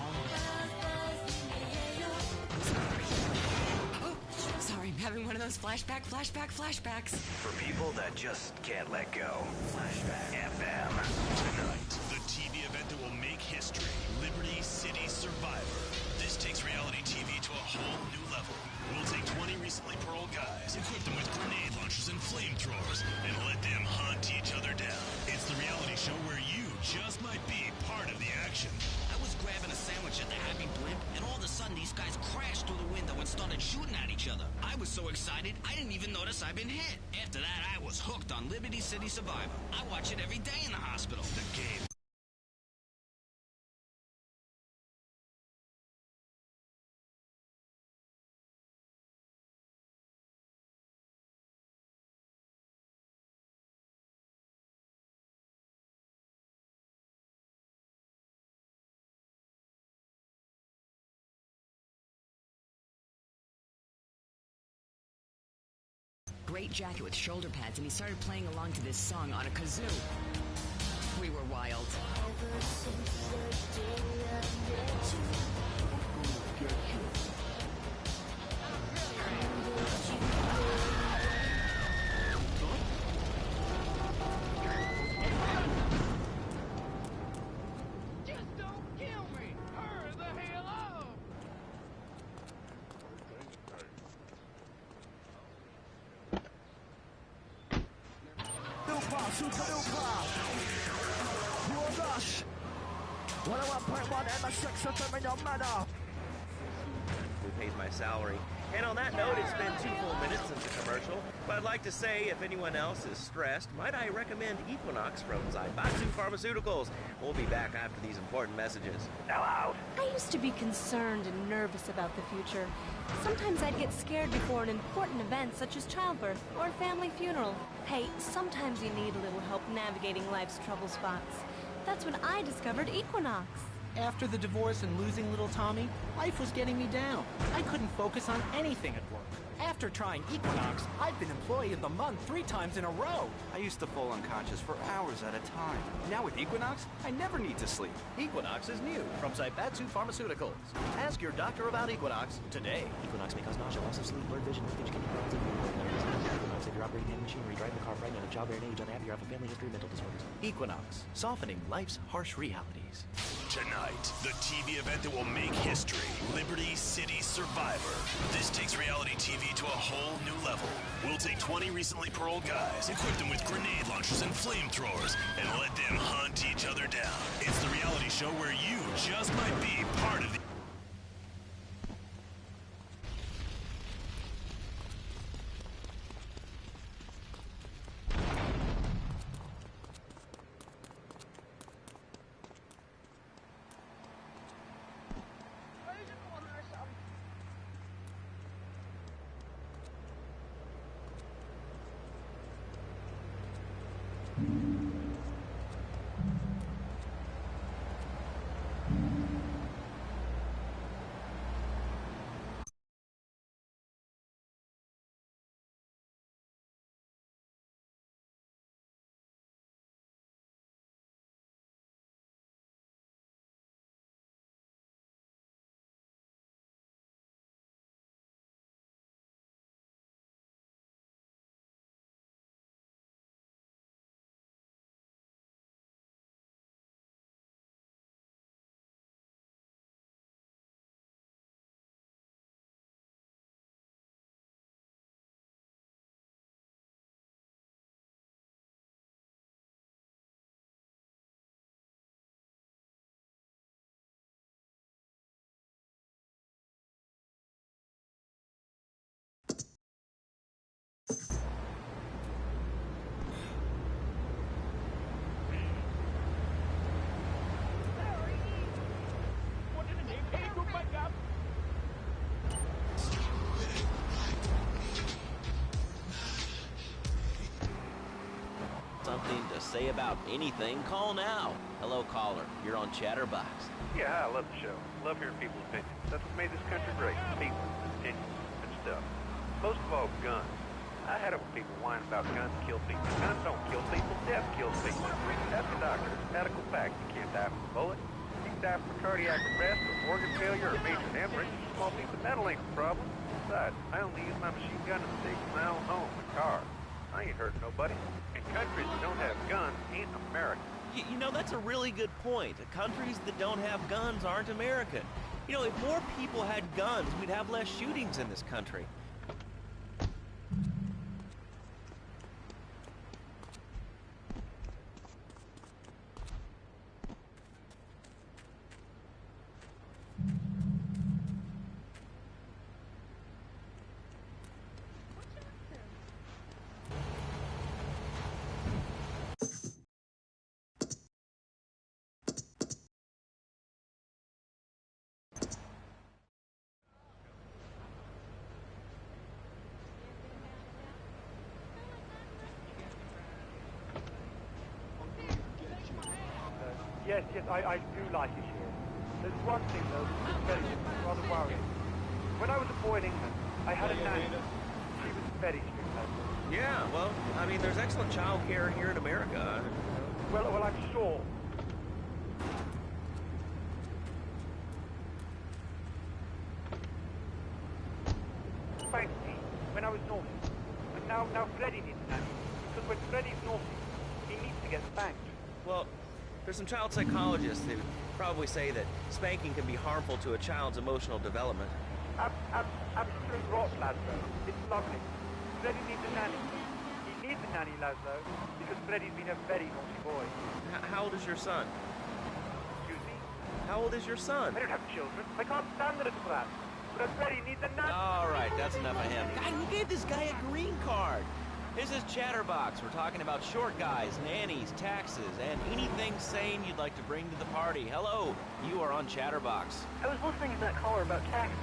Oh, sorry, I'm having one of those flashbacks. For people that just can't let go. Flashback FM. Tonight, the TV event that will make history. Liberty City Survivor. This takes reality TV to a whole new level. We'll take 20 recently paroled guys, equip them with grenade launchers and flamethrowers, and let them hunt each other down. It's the reality show where you just might be part of the action. I was grabbing a sandwich at the Happy Blimp, and all of a sudden these guys crashed through the window and started shooting at each other. I was so excited, I didn't even notice I'd been hit. After that, I was hooked on Liberty City Survivor. I watch it every day in the hospital. The game. Great jacket with shoulder pads, and he started playing along to this song on a kazoo. We were wild. Just don't kill me! Hurry the hell up! Super duper! You a rush! 101.1 and my sex system in your manner! Who pays my salary? And on that note, it's been 2 full minutes since the commercial, but I'd like to say if anyone else is stressed, might I recommend Equinox from Zaibatsu Pharmaceuticals. We'll be back after these important messages. Now out! I used to be concerned and nervous about the future. Sometimes I'd get scared before an important event such as childbirth or a family funeral. Hey, sometimes you need a little help navigating life's trouble spots. That's when I discovered Equinox. After the divorce and losing little Tommy, life was getting me down. I couldn't focus on anything at work. After trying Equinox, I've been Employee of the Month 3 times in a row. I used to fall unconscious for hours at a time. Now with Equinox, I never need to sleep. Equinox is new from Zaibatsu Pharmaceuticals. Ask your doctor about Equinox today. Equinox may cause nausea, loss of sleep, blurred vision, linkage, kidney problems, and Equinox, if you're operating heavy machinery, driving the car pregnant, of childbearing age, unhappy, or have a family history of mental disorders. Equinox, softening life's harsh realities. Tonight, the TV event that will make history. Liberty City Survivor. This takes reality TV to a whole new level. We'll take 20 recently paroled guys, equip them with grenade launchers and flamethrowers, and let them hunt each other down. It's the reality show where you just might be part of the... Something to say about anything? Call now. Hello, caller. You're on Chatterbox. Yeah, hi, I love the show. Love hearing people's opinions. That's what made this country great. People, opinions, and stuff. Most of all, guns. I had it when people whine about guns kill people. Guns don't kill people, death kills people. That's the doctor. Medical fact. You can't die from a bullet. You can die from cardiac arrest or organ failure or major hemorrhage. Small piece of metal ain't a problem. Besides, I only use my machine gun to stay from my own home, the car. I ain't hurting nobody. And countries that don't have guns ain't America. You know, that's a really good point. Countries that don't have guns aren't American. You know, if more people had guns, we'd have less shootings in this country. Yes, I do like it here. There's one thing, though, that's very rather worrying. When I was a boy in England, I had a nanny. She was very strict, though. Yeah, well, I mean, there's excellent child care here in America. Well, I'm sure. Spanked me when I was naughty. And now Freddy needs a nanny. Because when Freddy's naughty, he needs to get spanked. Well, there's some child psychologists who probably say that spanking can be harmful to a child's emotional development. Absolute rot, Laszlo. It's lovely. Freddy needs a nanny. He needs a nanny, Laszlo, because Freddy's been a very naughty boy. How old is your son? Excuse me? How old is your son? I don't have children. I can't stand the little brat. But Freddy needs a nanny. All right, that's enough of him. God, who gave this guy a green card? This is Chatterbox. We're talking about short guys, nannies, taxes, and anything sane you'd like to bring to the party. Hello, you are on Chatterbox. I was listening to that caller about taxes.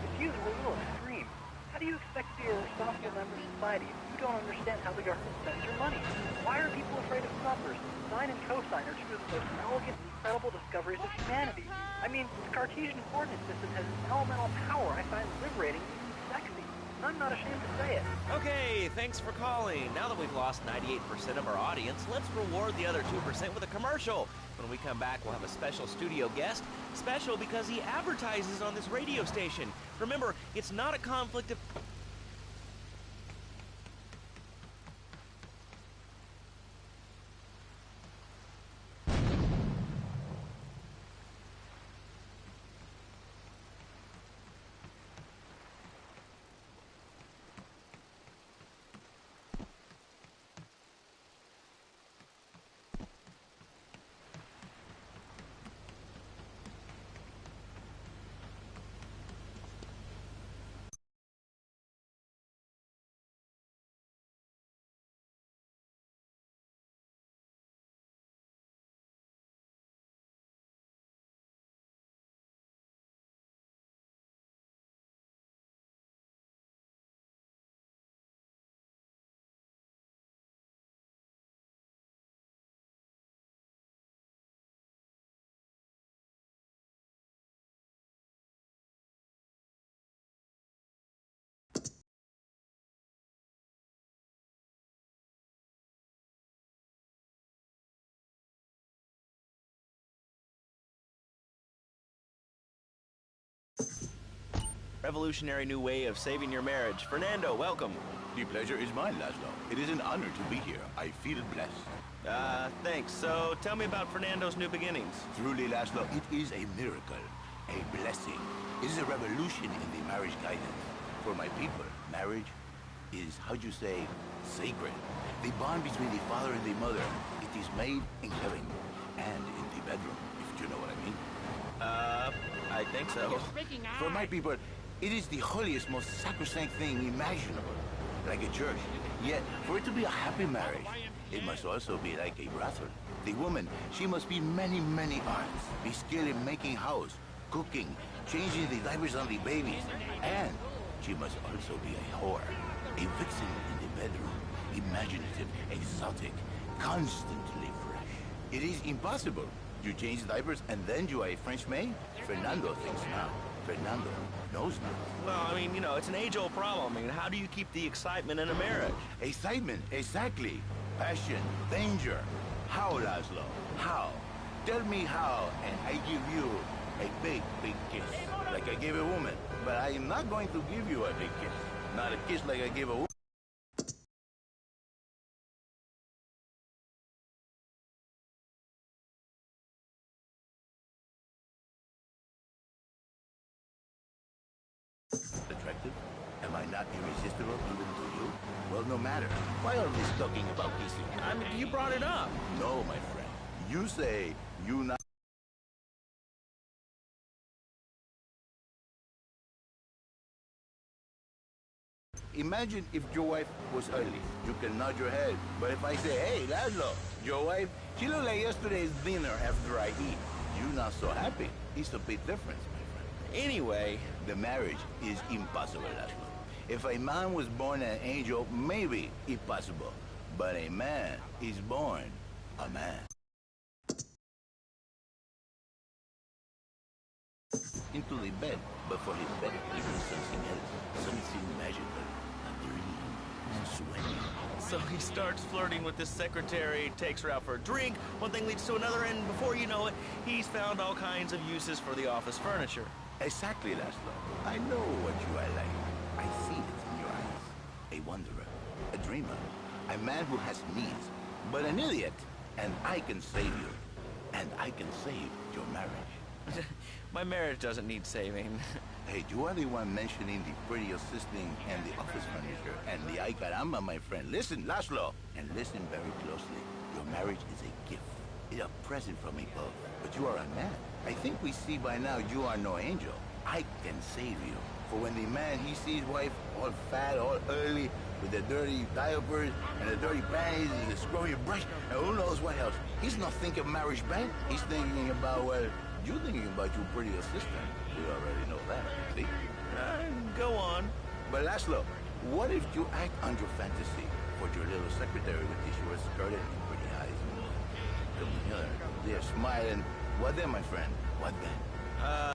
His views were a little extreme. How do you expect to be a responsible member of society if you don't understand how the government spends your money? Why are people afraid of numbers? Sine and cosine are two of the most elegant and incredible discoveries of humanity. I mean, the Cartesian coordinate system has an elemental power I find liberating and sexy. I'm not ashamed to say it. Okay, thanks for calling. Now that we've lost 98% of our audience, let's reward the other 2% with a commercial. When we come back, we'll have a special studio guest. Special because he advertises on this radio station. Remember, it's not a conflict of... Revolutionary new way of saving your marriage. Fernando, welcome. The pleasure is mine, Laszlo. It is an honor to be here. I feel blessed. Thanks. So, tell me about Fernando's new beginnings. Truly, Laszlo, it is a miracle, a blessing. It is a revolution in the marriage guidance. For my people, marriage is, how'd you say, sacred. The bond between the father and the mother, it is made in heaven and in the bedroom, if you know what I mean. I think so. For my people, it is the holiest, most sacrosanct thing imaginable, like a church. Yet, for it to be a happy marriage, it must also be like a brothel. The woman, she must be many, many arts, be skilled in making house, cooking, changing the diapers on the babies, and she must also be a whore, a vixen in the bedroom, imaginative, exotic, constantly fresh. It is impossible. You change diapers and then you are a French maid? Fernando thinks not. Fernando knows now. Well, I mean, you know, it's an age-old problem. I mean, how do you keep the excitement in a marriage? Excitement, exactly. Passion, danger. How, Laszlo? How? Tell me how, and I give you a big, big kiss, like I gave a woman. But I am not going to give you a big kiss. Not a kiss like I gave a woman. Attractive? Am I not irresistible even to you? Well, no matter. Why are we talking about kissing? I mean, you brought it up. No, my friend. You say you not... Imagine if your wife was ugly. You can nod your head. But if I say, hey, Laszlo, your wife, she looked like yesterday's dinner after I eat. You not so happy. It's a big difference, my friend. Anyway, the marriage is impossible, Laszlo. If a man was born an angel, maybe it's possible. But a man is born a man. Into the bed, but for his bed, he was something else, something magical, a dream, sweating. So he starts flirting with this secretary, takes her out for a drink, one thing leads to another, and before you know it, he's found all kinds of uses for the office furniture. Exactly, Laszlo. I know what you are like. I see it in your eyes. A wanderer, a dreamer, a man who has needs, but an idiot. And I can save you. And I can save your marriage. My marriage doesn't need saving. Hey, you are the one mentioning the pretty assisting and the office furniture and the ay caramba, my friend. Listen, Laszlo, and listen very closely. Your marriage is a gift. It's a present from above. But you are a man. I think we see by now you are no angel. I can save you. For when the man, he sees wife all fat, all early, with the dirty diapers and the dirty panties and the screwy brush, and who knows what else. He's not thinking marriage bad. He's thinking about, well, you're thinking about your pretty assistant. We already know that, see? Go on. But Laszlo, what if you act on your fantasy for your little secretary with the short skirt and pretty eyes? Come here, they're smiling. What then, my friend? What then?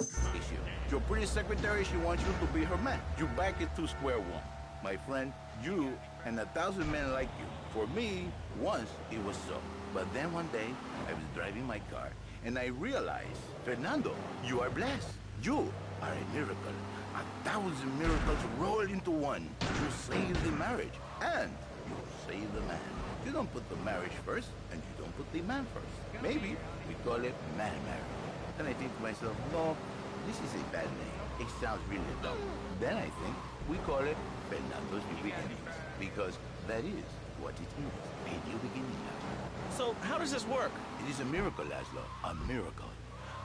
Issue. Your pretty secretary, she wants you to be her man. You back it to square one. My friend, you and 1,000 men like you. For me, once it was so. But then one day, I was driving my car, and I realized, Fernando, you are blessed. You are a miracle. 1,000 miracles rolled into one. You save the marriage, and you save the man. You don't put the marriage first, and you don't put the man first. Maybe we call it man marriage. And I think to myself, no, this is a bad name. It sounds really dumb. Then I think we call it Fernando's New Beginnings, because that is what it is, a new beginning, Laszlo. So how does this work? It is a miracle, Laszlo, a miracle.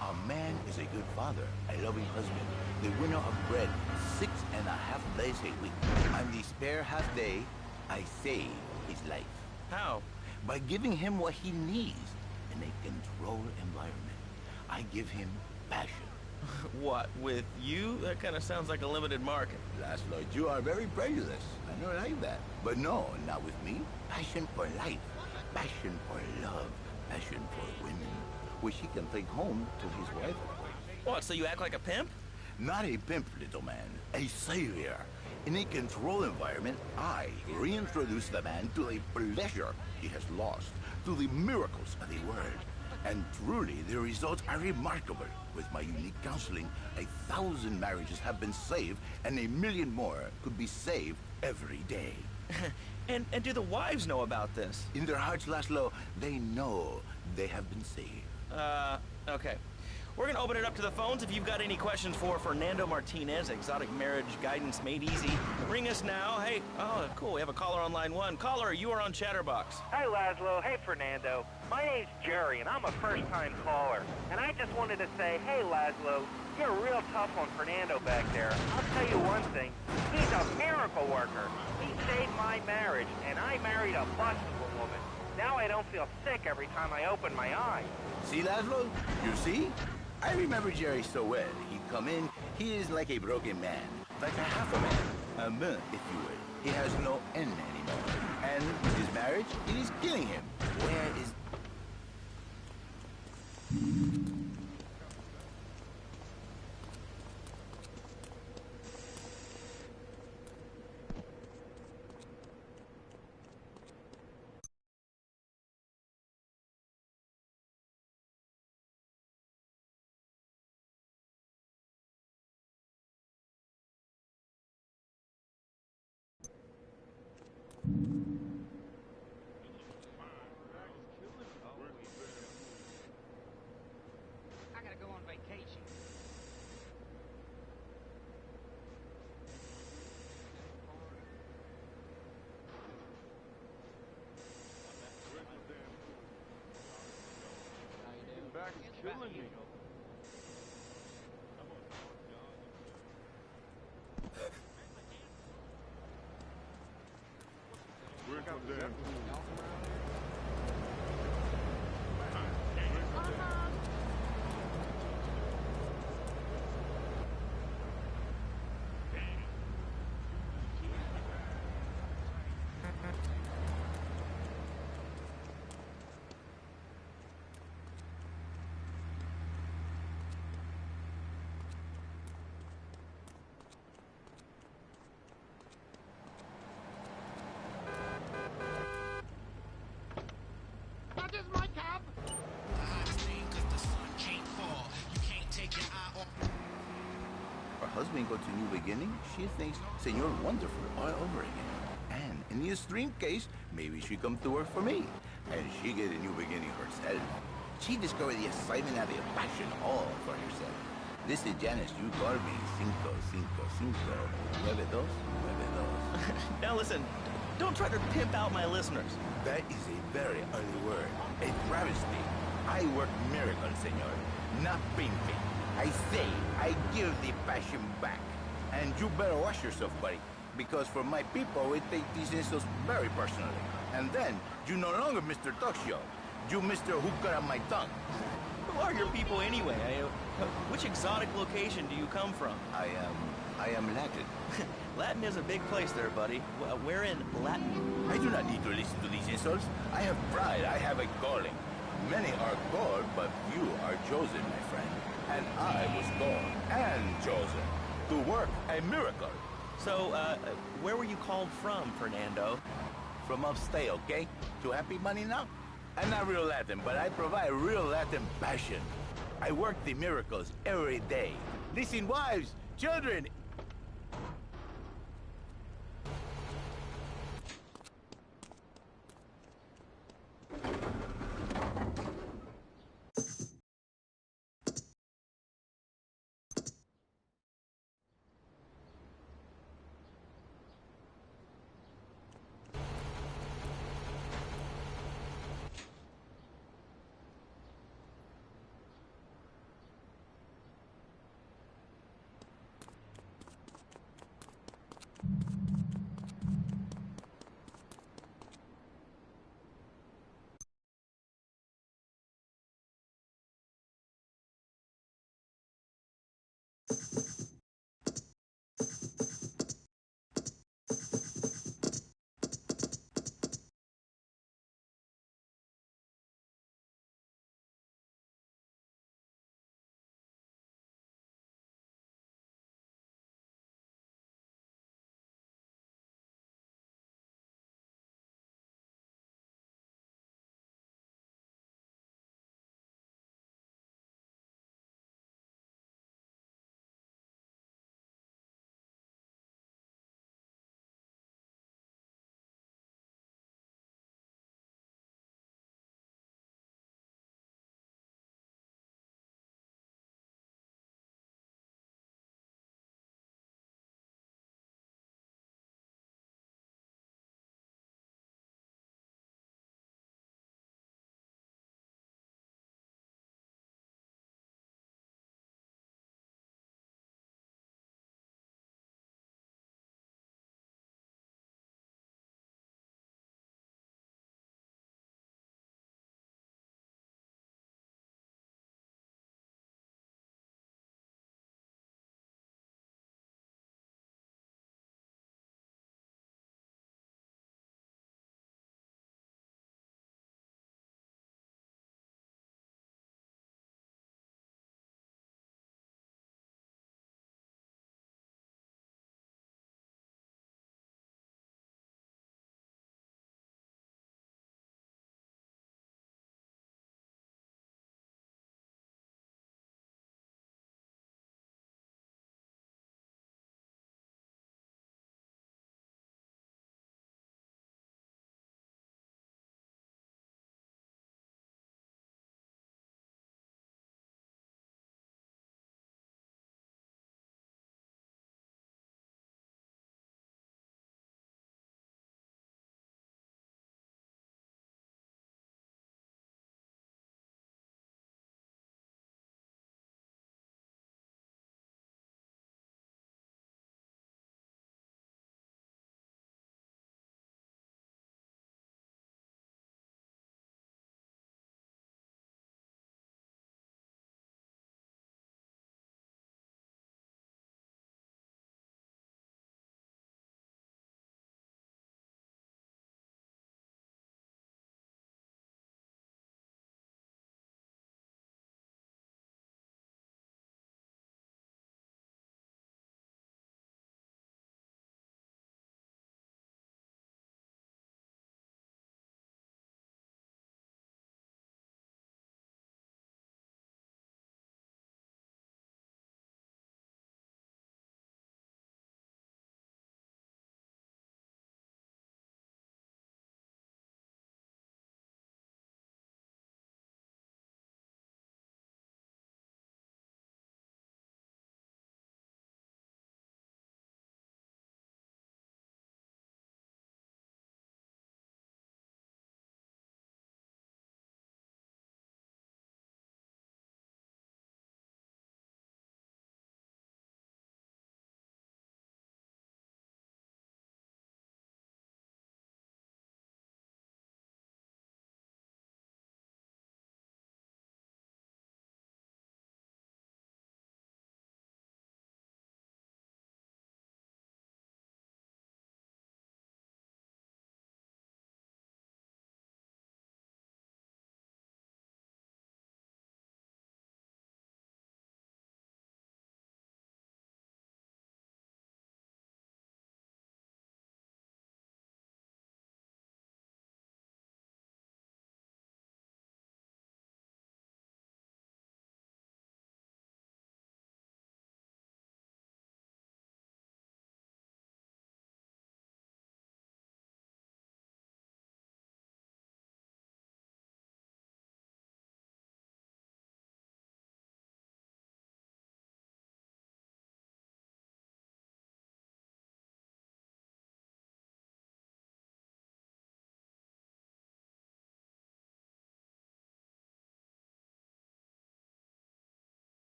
A man is a good father, a loving husband, the winner of bread 6.5 days a week. On the spare half day, I save his life. How? By giving him what he needs in a controlled environment. I give him passion. What, with you? That kind of sounds like a limited market. Laszlo, you are very prejudiced. I don't like that. But no, not with me. Passion for life. Passion for love. Passion for women. Which he can take home to his wife. What, so you act like a pimp? Not a pimp, little man. A savior. In a controlled environment, I reintroduce the man to the pleasure he has lost, to the miracles of the world. And truly, the results are remarkable. With my unique counseling, 1,000 marriages have been saved, and 1 million more could be saved every day. And do the wives know about this? In their hearts, Laszlo, they know they have been saved. Okay. We're gonna open it up to the phones. If you've got any questions for Fernando Martinez, Exotic Marriage Guidance Made Easy, ring us now. Hey, oh, cool, we have a caller on line 1. Caller, you are on Chatterbox. Hi, Laszlo. Hey, Fernando. My name's Jerry, and I'm a first-time caller. And I just wanted to say, hey, Laszlo, you're real tough on Fernando back there. I'll tell you one thing. He's a miracle worker. He saved my marriage, and I married a bustable woman. Now I don't feel sick every time I open my eyes. See, Laszlo? You see? I remember Jerry so well. He'd come in, he is like a broken man, like a half a man, if you will. He has no end anymore. And with his marriage, it is killing him. Where is... I gotta go on vacation. Back is killing me. Where's my damn That is my cab. Her husband go to New Beginning? She thinks Senor Wonderful all over again. And in the extreme case, maybe she come to work for me. And she get a new beginning herself. She discovered the excitement of the passion all for herself. This is Janice, you call me 555 9292. Now listen, don't try to pimp out my listeners. That is a very ugly word. A travesty. I work miracles, senor. Not pimping. I say, I give the passion back. And you better watch yourself, buddy. Because for my people, we take these insults very personally. And then, you no longer Mr. Talk Show. You Mr. Who Cut Out My Tongue. Who are your people anyway? Which exotic location do you come from? I am Latin. Latin is a big place there, buddy. Where in Latin? I do not need to listen to these insults. I have pride. I have a calling. Many are called, but few are chosen, my friend. And I was called and chosen to work a miracle. So, where were you called from, Fernando? From upstate, okay? To happy money now? I'm not real Latin, but I provide real Latin passion. I work the miracles every day. Listen, wives, children.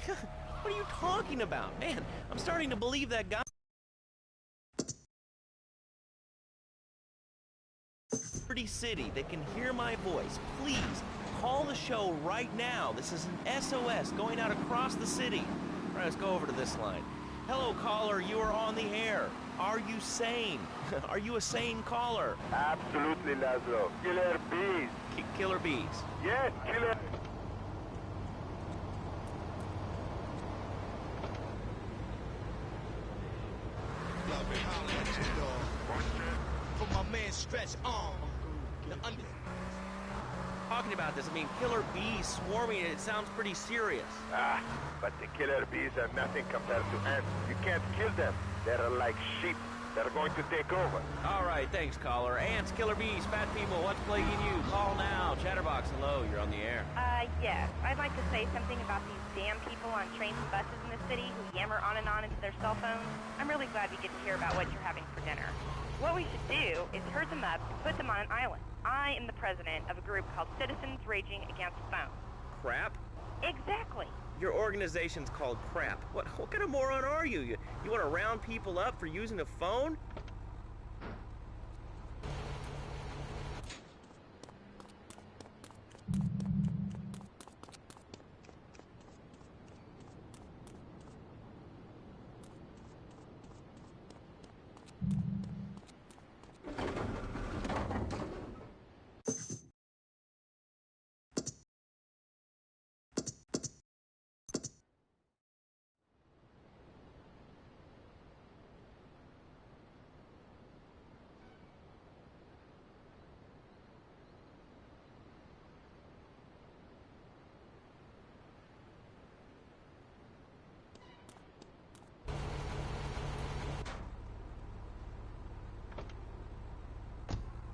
What are you talking about? Man, I'm starting to believe that guy. City that can hear my voice. Please call the show right now. This is an SOS going out across the city. All right, let's go over to this line. Hello, caller. You are on the air. Are you sane? Are you a sane caller? Absolutely, Laszlo. Killer bees. Killer bees. Yes, killer. For my man Stretch on. Talking about this, I mean, killer bees swarming, it sounds pretty serious. Ah, but the killer bees are nothing compared to ants. You can't kill them. They're like sheep. They're going to take over. All right, thanks, caller. Ants, killer bees, fat people, what's plaguing you? Call now. Chatterbox, hello, you're on the air. Yes. I'd like to say something about these damn people on trains and buses in the city who yammer on and on into their cell phones. I'm really glad we get to hear about what you're having for dinner. What we should do is herd them up and put them on an island. I am the president of a group called Citizens Raging Against Phones. Crap? Exactly. Your organization's called Crap. What kind of moron are you? You want to round people up for using a phone?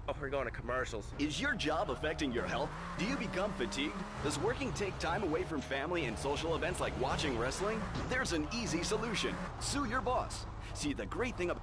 Oh, we're going to commercials. Is your job affecting your health? Do you become fatigued? Does working take time away from family and social events like watching wrestling? There's an easy solution. Sue your boss. See, the great thing about...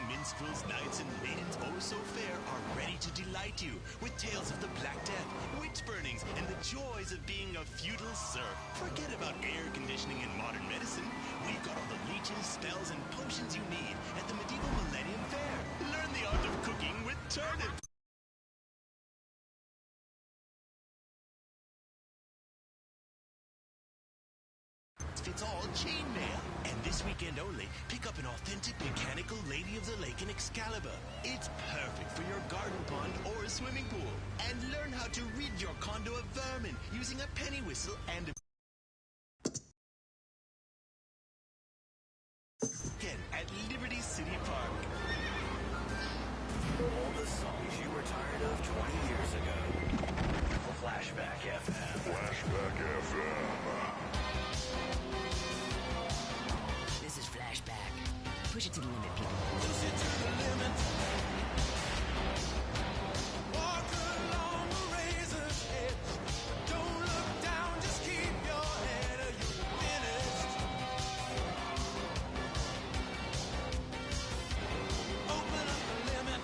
minstrels, knights, and maidens oh so fair are ready to delight you with tales of the Black Death, witch burnings, and the joys of being a feudal serf. Forget about air conditioning and modern medicine. We've got all the leeches, spells, and potions you need at the Medieval Millennium Fair. Learn the art of cooking with turnips. It's all chainmail. And this weekend only, pick up an authentic mechanical Lady of the Lake in Excalibur. It's perfect for your garden pond or a swimming pool. And learn how to rid your condo of vermin using a penny whistle and a... Again at Liberty City Park. All the songs you were tired of 20 years ago. Flashback FM. Flashback FM. This is Flashback. Push it to the limit, people. Push it to the limit. Walk along the razor's edge. Don't look down, just keep your head or you'll be finished. Open up the limit.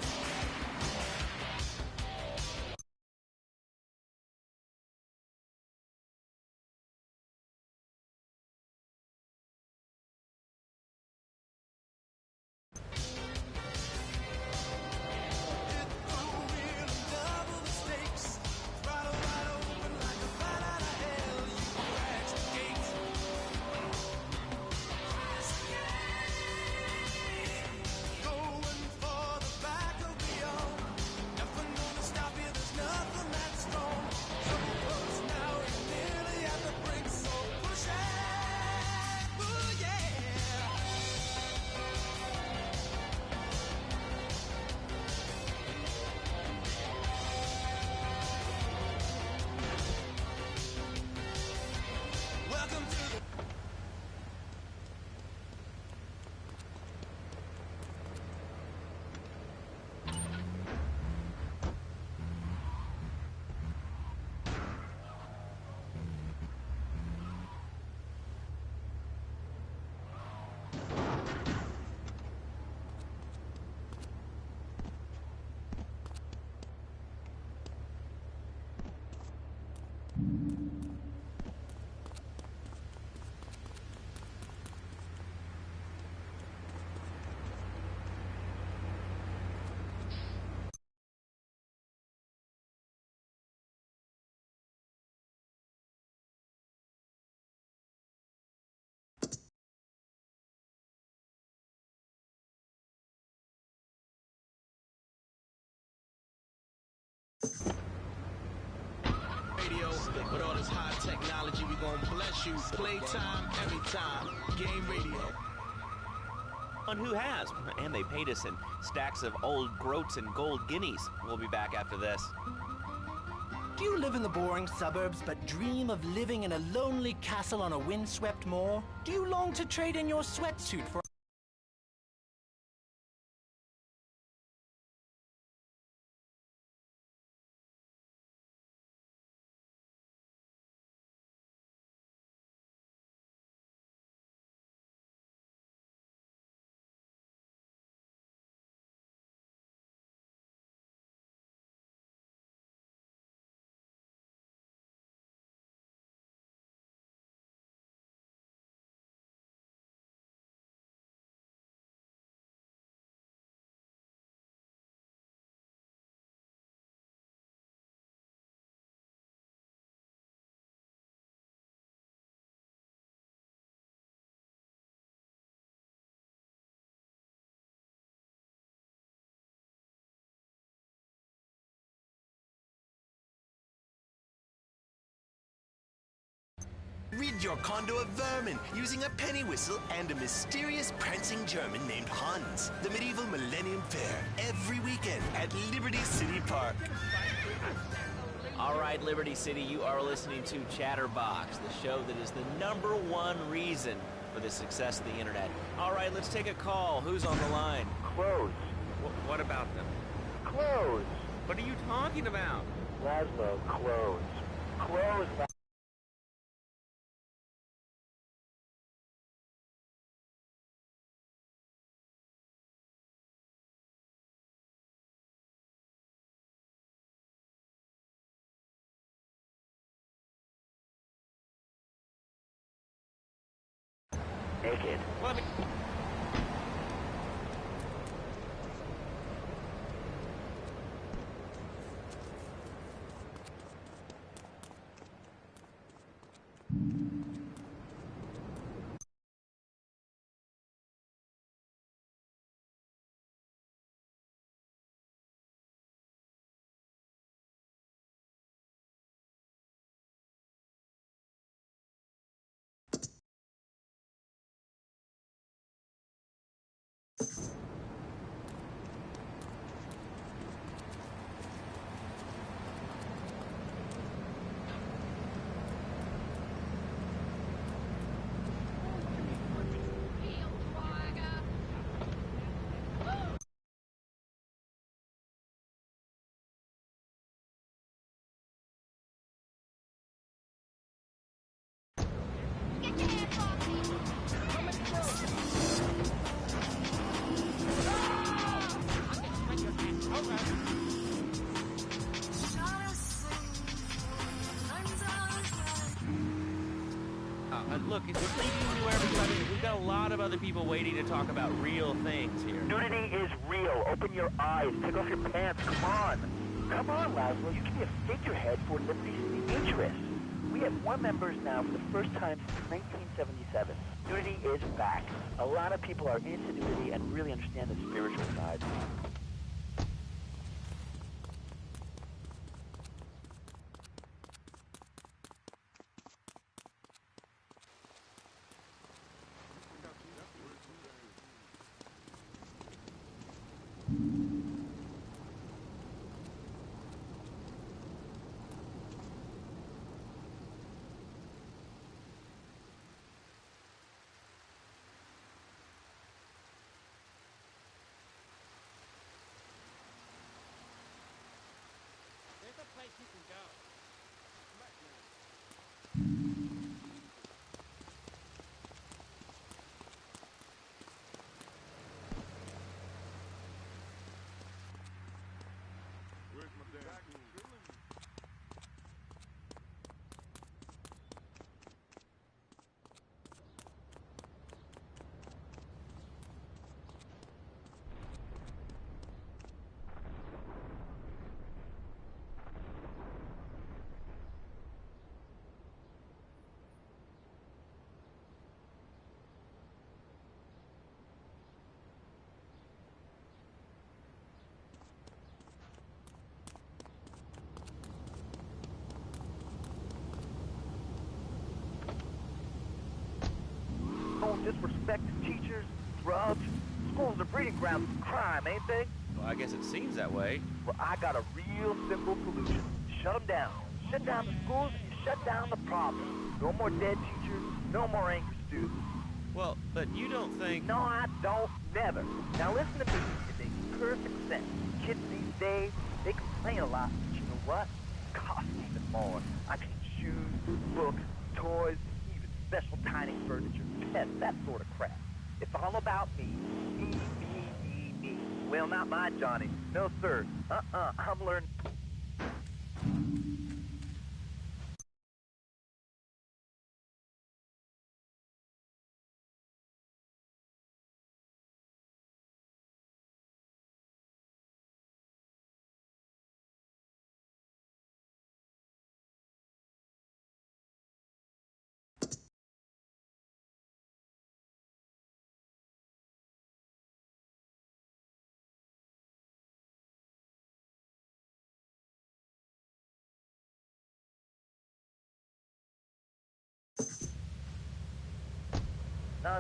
Radio, with all this high technology, we gon' bless you. Playtime, every time. Game radio. On Who Has, and they paid us in stacks of old groats and gold guineas. We'll be back after this. Do you live in the boring suburbs but dream of living in a lonely castle on a windswept moor? Do you long to trade in your sweatsuit for... Rid your condo of vermin using a penny whistle and a mysterious prancing German named Hans. The medieval Millennium Fair, every weekend at Liberty City Park. All right, Liberty City, you are listening to Chatterbox, the show that is the #1 reason for the success of the internet. All right, let's take a call. Who's on the line? Clothes. What about them? Clothes. What are you talking about? Laszlo, clothes. Clothes. Naked. Let me... Look, it's leading to everybody. We've got a lot of other people waiting to talk about real things here. Nudity is real. Open your eyes. Take off your pants. Come on. Come on, Laszlo. You can be a figurehead for Liberty City interests. We have more members now for the first time since 1977. Nudity is back. A lot of people are into nudity and really understand the spiritual side. There's a place you can go. Where's my damn tool? Don't disrespect teachers, drugs. Schools are breeding grounds for crime, ain't they? Well, I guess it seems that way. Well, I got a real simple solution. Shut them down. Shut down the schools and you shut down the problem. No more dead teachers, no more angry students. Well, but you don't think... No, I don't. Never. Now listen to me. It makes perfect sense. Kids these days, they complain a lot, but you know what? It costs even more. I mean, shoes, books, toys, even special dining furniture, pets, that sort of crap. It's all about me. Me. Well, not my Johnny. No, sir. I'm learning...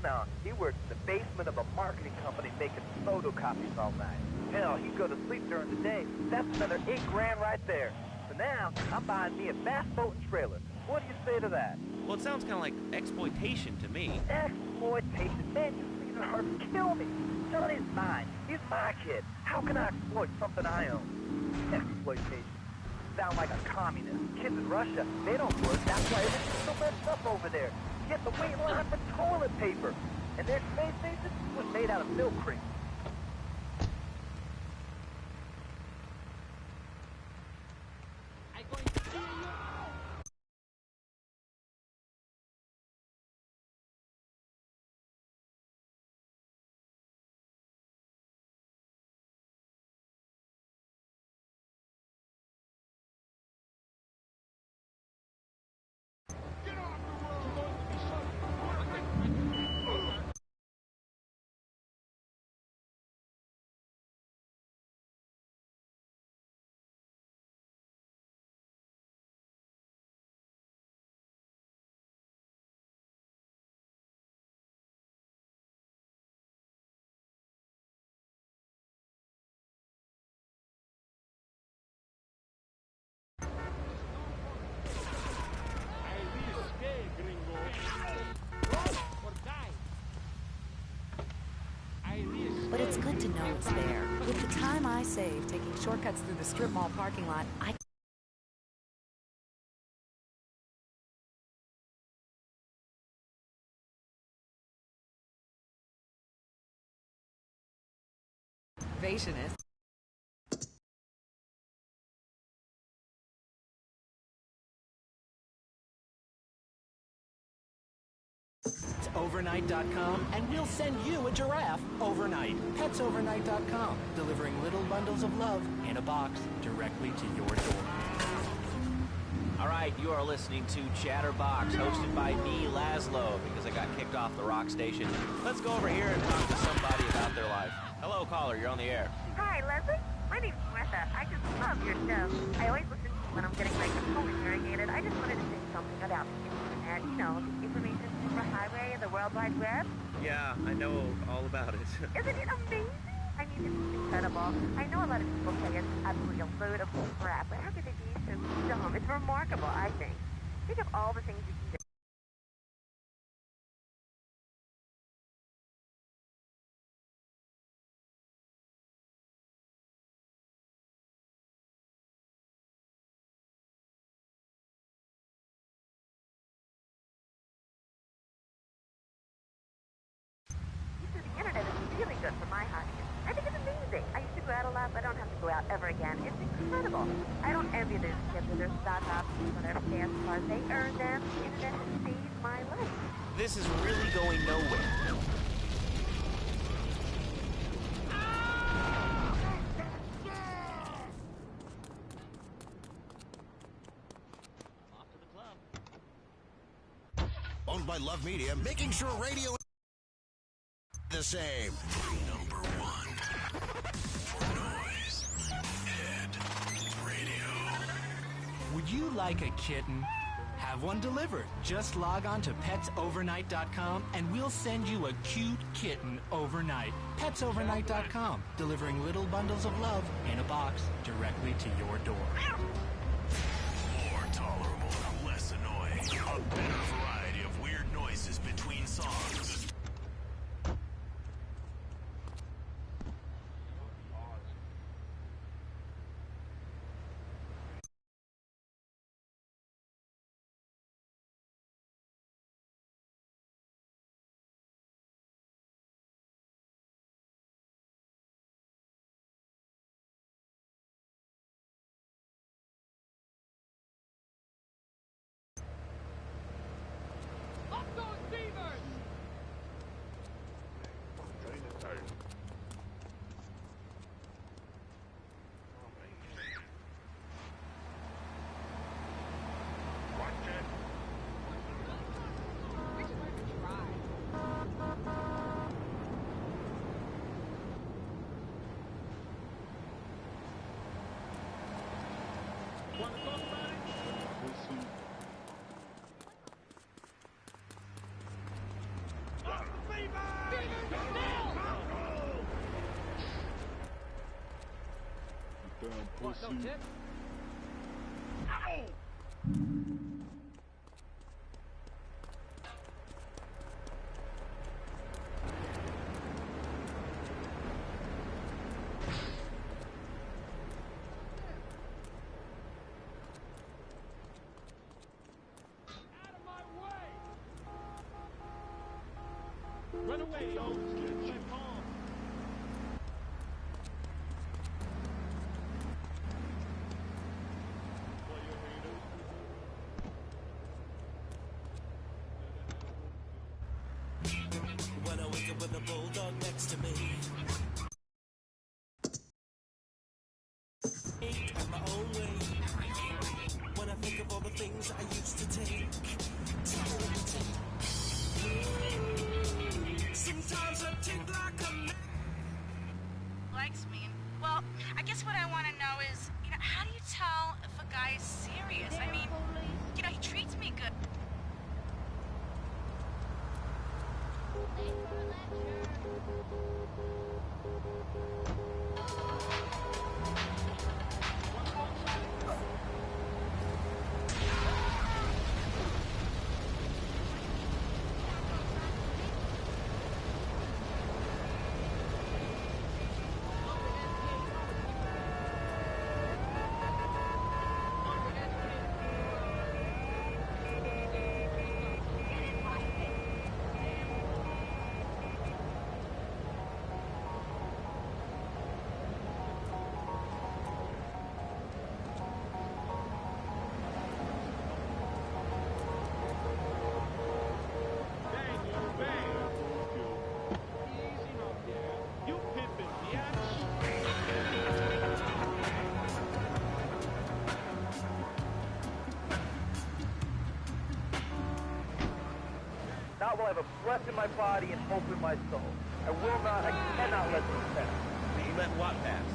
No. He works in the basement of a marketing company making photocopies all night. Hell, he'd go to sleep during the day. That's another $8 grand right there. So now, I'm buying me a bass boat and trailer. What do you say to that? Well, it sounds kind of like exploitation to me. Exploitation? Man, you leave it hard to kill me. Johnny's mine. He's my kid. How can I exploit something I own? Exploitation. Sound like a communist. Kids in Russia, they don't work. That's why everything's so messed up over there. Get the wait line for toilet paper. And their space station was made out of milk cream. I'm going to kill you. But it's good to know it's there. With the time I save taking shortcuts through the strip mall parking lot, I conservationist. Overnight.com, and we'll send you a giraffe overnight. PetsOvernight.com, delivering little bundles of love in a box directly to your door. All right, you are listening to Chatterbox, hosted by me, Laszlo, because I got kicked off the rock station. Let's go over here and talk to somebody about their life. Hello, caller, you're on the air. Hi, Leslie. My name's Martha. I just love your show. I always listen to you when I'm getting my colon irrigated. I just wanted to say something about the internet. You know, the information superhighway of the World Wide Web. Yeah, I know all about it. Isn't it amazing? I mean, it's incredible. I know a lot of people say it's absolutely a load of crap, but how could they be so dumb? It's remarkable, I think. Think of all the things you can do. The internet is really good for my audience. I think it's amazing. I used to go out a lot, but I don't have to go out ever again. It's incredible. I don't envy those kids with their stock options or their fast cars. They earn them. The internet has saved my life. This is really going nowhere. Owned by Love Media, making sure radio is the same. Number one for noise, head, radio. Would you like a kitten? Have one delivered. Just log on to PetsOvernight.com and we'll send you a cute kitten overnight. PetsOvernight.com, delivering little bundles of love in a box directly to your door. More tolerable, less annoying. A better variety of weird noises between songs. Damn pussy. Run away, yo! Get my palm! When I wake up with a bulldog next to me. At my own way. When I think of all the things I used to take. Sometimes I take like a man. Likes me. Well, I guess what I want to know is, how do you tell if a guy is serious? I mean, he treats me good. Not while I have a breath in my body and hope in my soul. I will not, I cannot let this pass. You let what pass?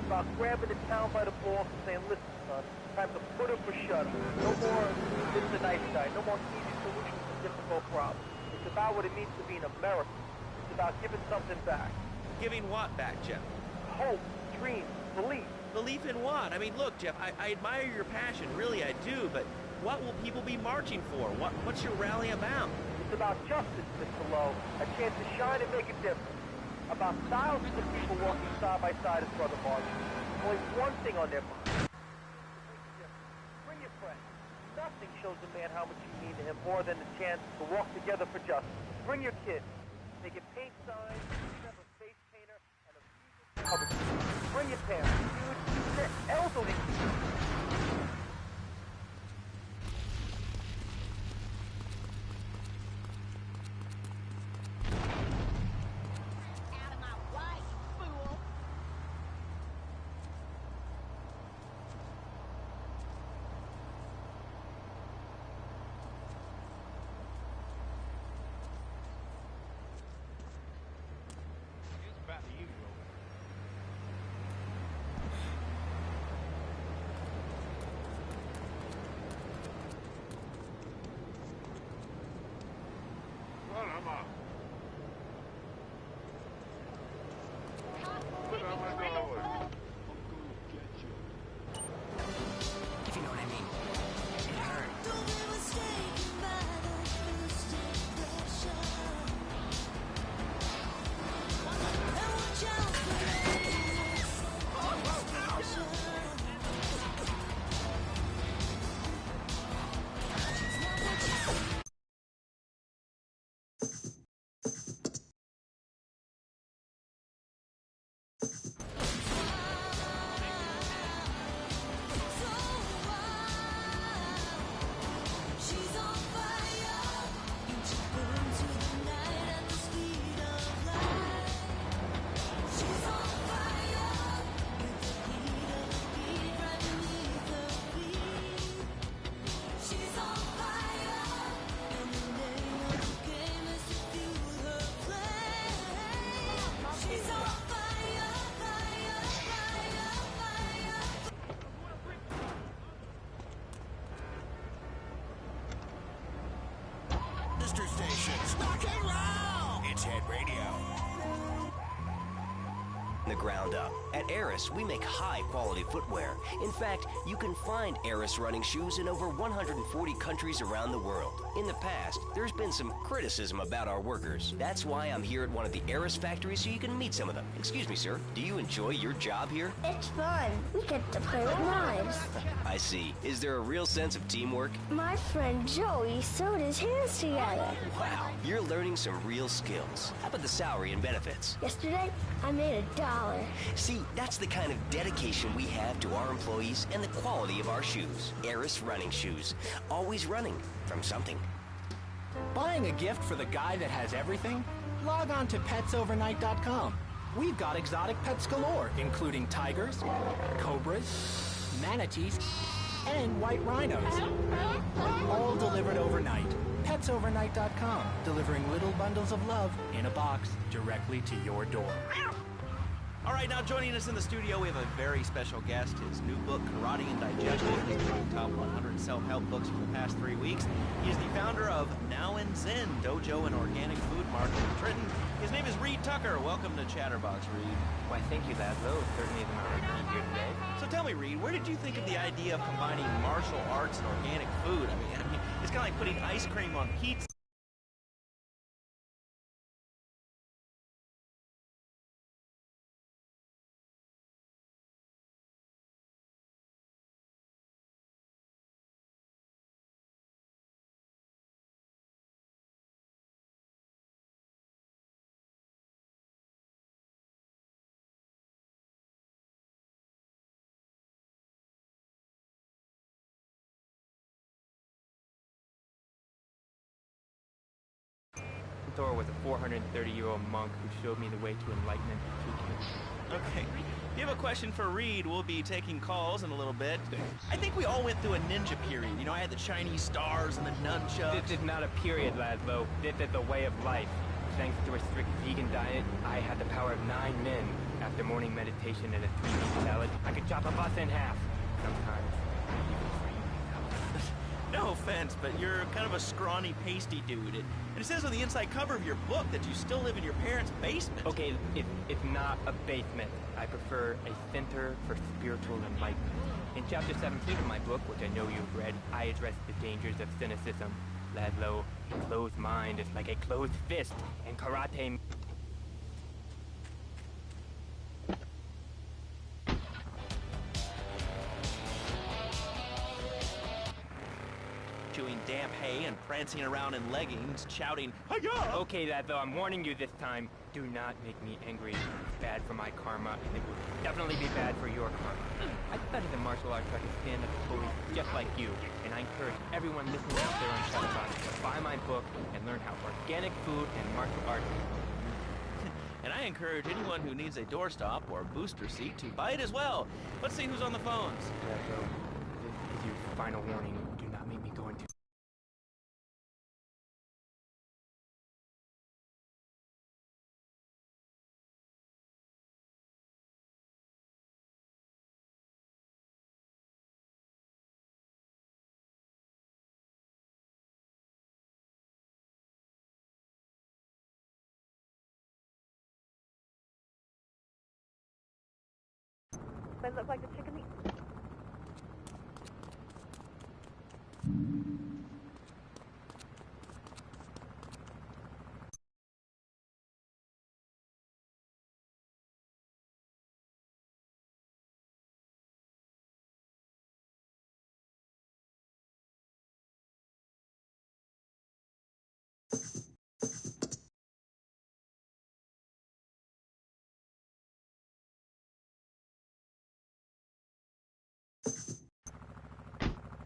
About grabbing the town by the balls and saying, listen, son, time to put up or shut up. No more, this is a nice guy. No more easy solutions to difficult problems. It's about what it means to be an American. It's about giving something back. Giving what back, Jeff? Hope, dreams, belief. Belief in what? I mean, look, Jeff, I admire your passion. Really, I do. But what will people be marching for? What's your rally about? It's about justice, Mr. Lowe. A chance to shine and make a difference. About thousands of people walking side by side as Brother Martin. Only one thing on their mind. Bring your friends. Nothing shows a man how much you mean to him more than the chance to walk together for justice. Bring your kids. They can paint signs, have a face painter, and a music. Bring your parents, dude. They're elderly. If you know what I mean. It hurt. Sister stations, rock and roll! It's Head Radio. The ground up. At Eris, we make high-quality footwear. In fact, you can find Eris running shoes in over 140 countries around the world. In the past, there's been some criticism about our workers. That's why I'm here at one of the Eris factories so you can meet some of them. Excuse me, sir. Do you enjoy your job here? It's fun. We get to play with knives. I see. Is there a real sense of teamwork? My friend Joey sewed his hands together. Wow, you're learning some real skills. How about the salary and benefits? Yesterday, I made $1. See, that's the kind of dedication we have to our employees and the quality of our shoes. Eris running shoes. Always running from something. Buying a gift for the guy that has everything? Log on to petsovernight.com. We've got exotic pets galore, including tigers, cobras, manatees, and white rhinos. All delivered overnight. Petsovernight.com, delivering little bundles of love in a box directly to your door. All right, now joining us in the studio, we have a very special guest. His new book, Karate and Digestion, has been on the top 100 self-help books for the past 3 weeks. He is the founder of Now and Zen Dojo and Organic Food Market in Trenton. His name is Reed Tucker. Welcome to Chatterbox, Reed. Why, thank you, Laszlo. Certainly is an honor to be here today. So tell me, Reed, where did you think of the idea of combining martial arts and organic food? I mean it's kind of like putting ice cream on pizza. Thor was a 430-year-old monk who showed me the way to enlightenment and truth. Okay. If you have a question for Reed, we'll be taking calls in a little bit. I think we all went through a ninja period. You know, I had the Chinese stars and the nunchucks. This is not a period, Laszlo. This is a way of life. Thanks to a strict vegan diet, I had the power of 9 men. After morning meditation and a 3-meat salad, I could chop a bus in half. Sometimes, even 3 meat No offense, but you're kind of a scrawny, pasty dude. And it says on the inside cover of your book that you still live in your parents' basement. Okay, it's not a basement. I prefer a center for spiritual enlightenment. In chapter 17 of my book, which I know you've read, I address the dangers of cynicism. Laszlo, a closed mind is like a closed fist, and karate... Chewing damp hay and prancing around in leggings, shouting, "Hi-ya!" Okay, Laszlo, I'm warning you this time. Do not make me angry. It's bad for my karma, and it would definitely be bad for your karma. I studied the martial arts so I can stand up to bullies just like you, and I encourage everyone listening out there on Shutterbox to buy my book and learn how organic food and martial arts. And I encourage anyone who needs a doorstop or booster seat to buy it as well. Let's see who's on the phones. Laszlo, this is your final warning. Do not make me go into... They look like the chicken meat.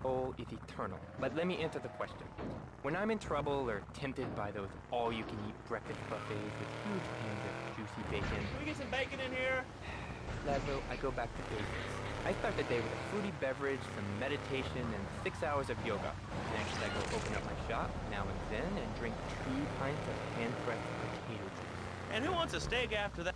Soul is eternal. But let me answer the question. When I'm in trouble or tempted by those all-you-can-eat breakfast buffets with huge pans of juicy bacon... Can we get some bacon in here? Laszlo, I go back to basics. I start the day with a fruity beverage, some meditation, and 6 hours of yoga. Next, I go open up my shop, now and then, and drink 2 pints of hand-pressed potato juice. And who wants a steak after that?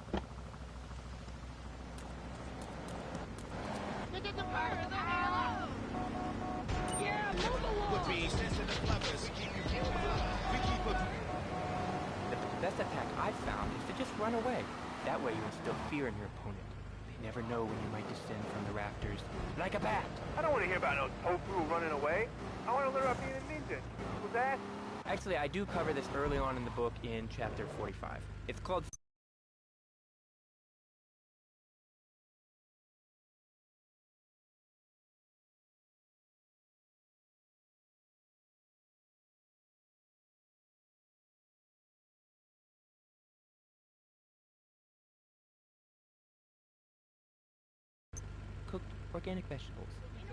The best attack I've found is to just run away. That way you instill fear in your opponent. They never know when you might descend from the rafters, like a bat. I don't want to hear about no tofu running away. I want to learn about being a ninja. Was that? Actually, I do cover this early on in the book in chapter 45. It's called... cooked organic vegetables.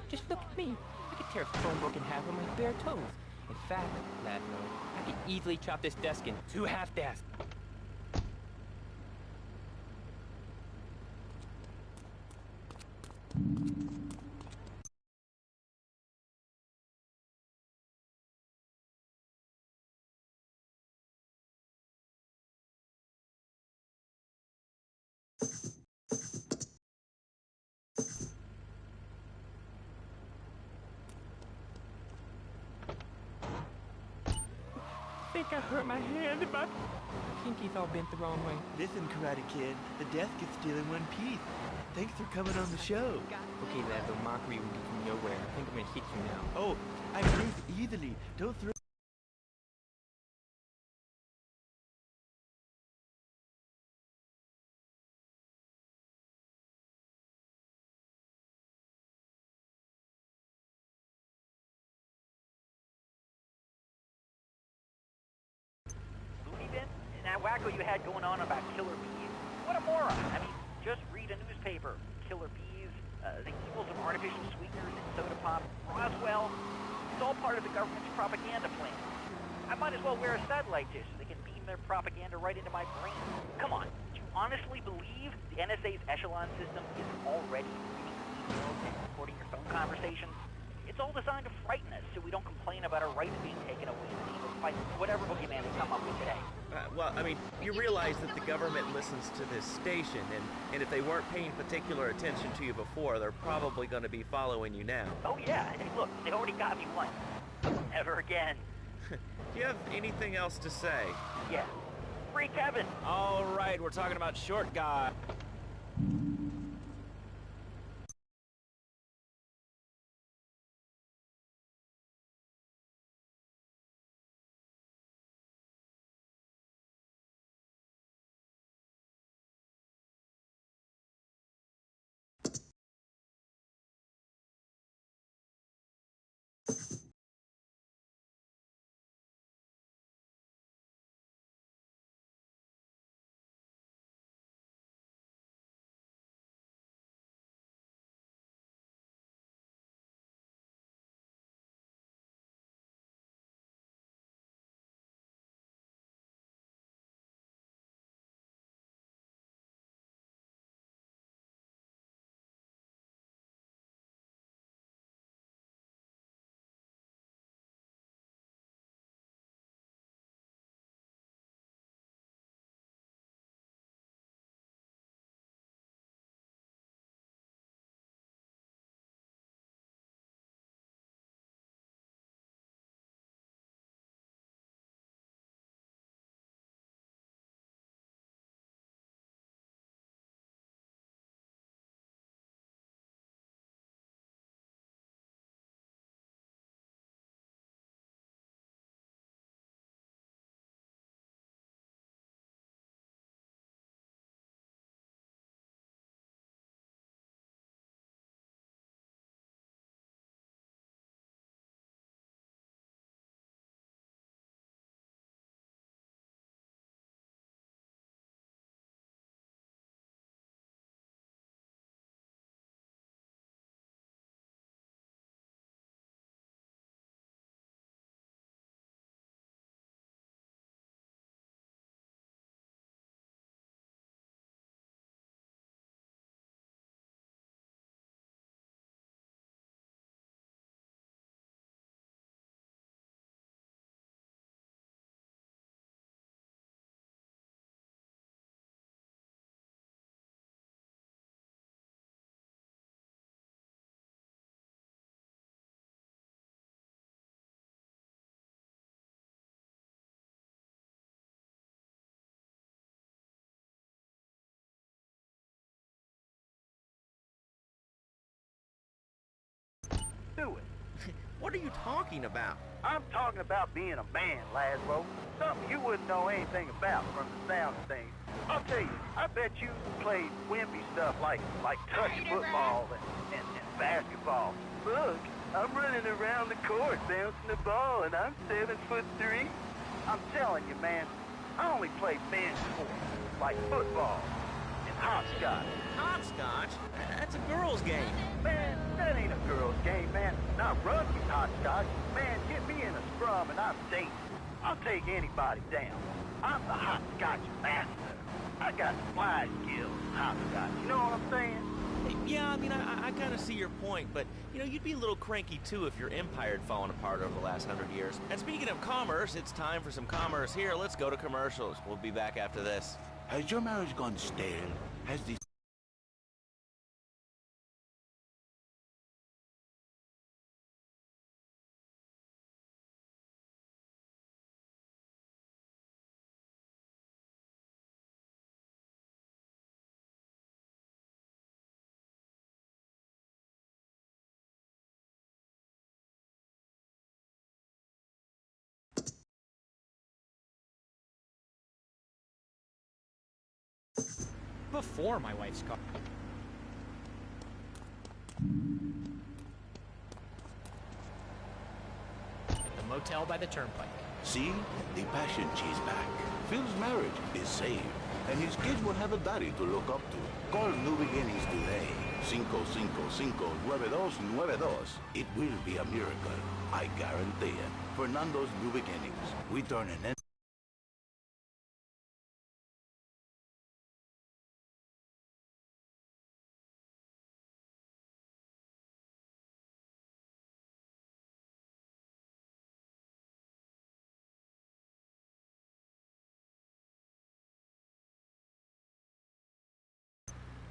Just look at me. I could tear a phone book in half with my bare toes. In fact, Laszlo, I could easily chop this desk in 2 half-desks. I think I hurt my hand and my pinky's all bent the wrong way. Listen, Karate Kid, the desk is still in one piece. Thanks for coming on the show. Okay, Laszlo, mockery will get you nowhere. I think I'm gonna hit you now. Oh, I breathe easily. Don't throw... Looney bin? And that wacko you had going on about killer bees? What a moron. I mean, just read a newspaper. Killer bees, the evils of artificial sweeteners in soda pop, Roswell. It's all part of the government's propaganda plan. I might as well wear a satellite dish so they can beam their propaganda right into my brain. Come on, do you honestly believe the NSA's echelon system is already reading emails and recording your phone conversations? It's all designed to frighten us so we don't complain about our rights being taken away in the name of fighting whatever boogeyman they come up with today. Well, I mean, you realize that the government listens to this station, and if they weren't paying particular attention to you before, they're probably going to be following you now. Oh yeah, hey, look, they already got me once. Never again. Do you have anything else to say? Yeah. Free Kevin! All right, we're talking about Short Guy. Do it. What are you talking about? I'm talking about being a man, Laszlo. Something you wouldn't know anything about from the sound of things. I'll tell you, I bet you played wimpy stuff like touch football and basketball. Look, I'm running around the court bouncing the ball and I'm 7'3". I'm telling you, man, I only played men's sports, like football and hopscotch. Hopscotch? That's a girl's game. Man, that ain't a girl's game, man. Now rugby's hopscotch. Man, get me in a scrum and I'm safe. I'll take anybody down. I'm the hopscotch master. I got the fly skills in hopscotch. You know what I'm saying? Yeah, I mean, I kind of see your point, but, you know, you'd be a little cranky, too, if your empire had fallen apart over the last 100 years. And speaking of commerce, it's time for some commerce here. Let's go to commercials. We'll be back after this. Has your marriage gone stale? Has the Before my wife's car. The motel by the turnpike. See? The passion she's back. Phil's marriage is saved, and his kids will have a daddy to look up to. Call New Beginnings today. 559292. It will be a miracle. I guarantee it. Fernando's New Beginnings. We turn an end.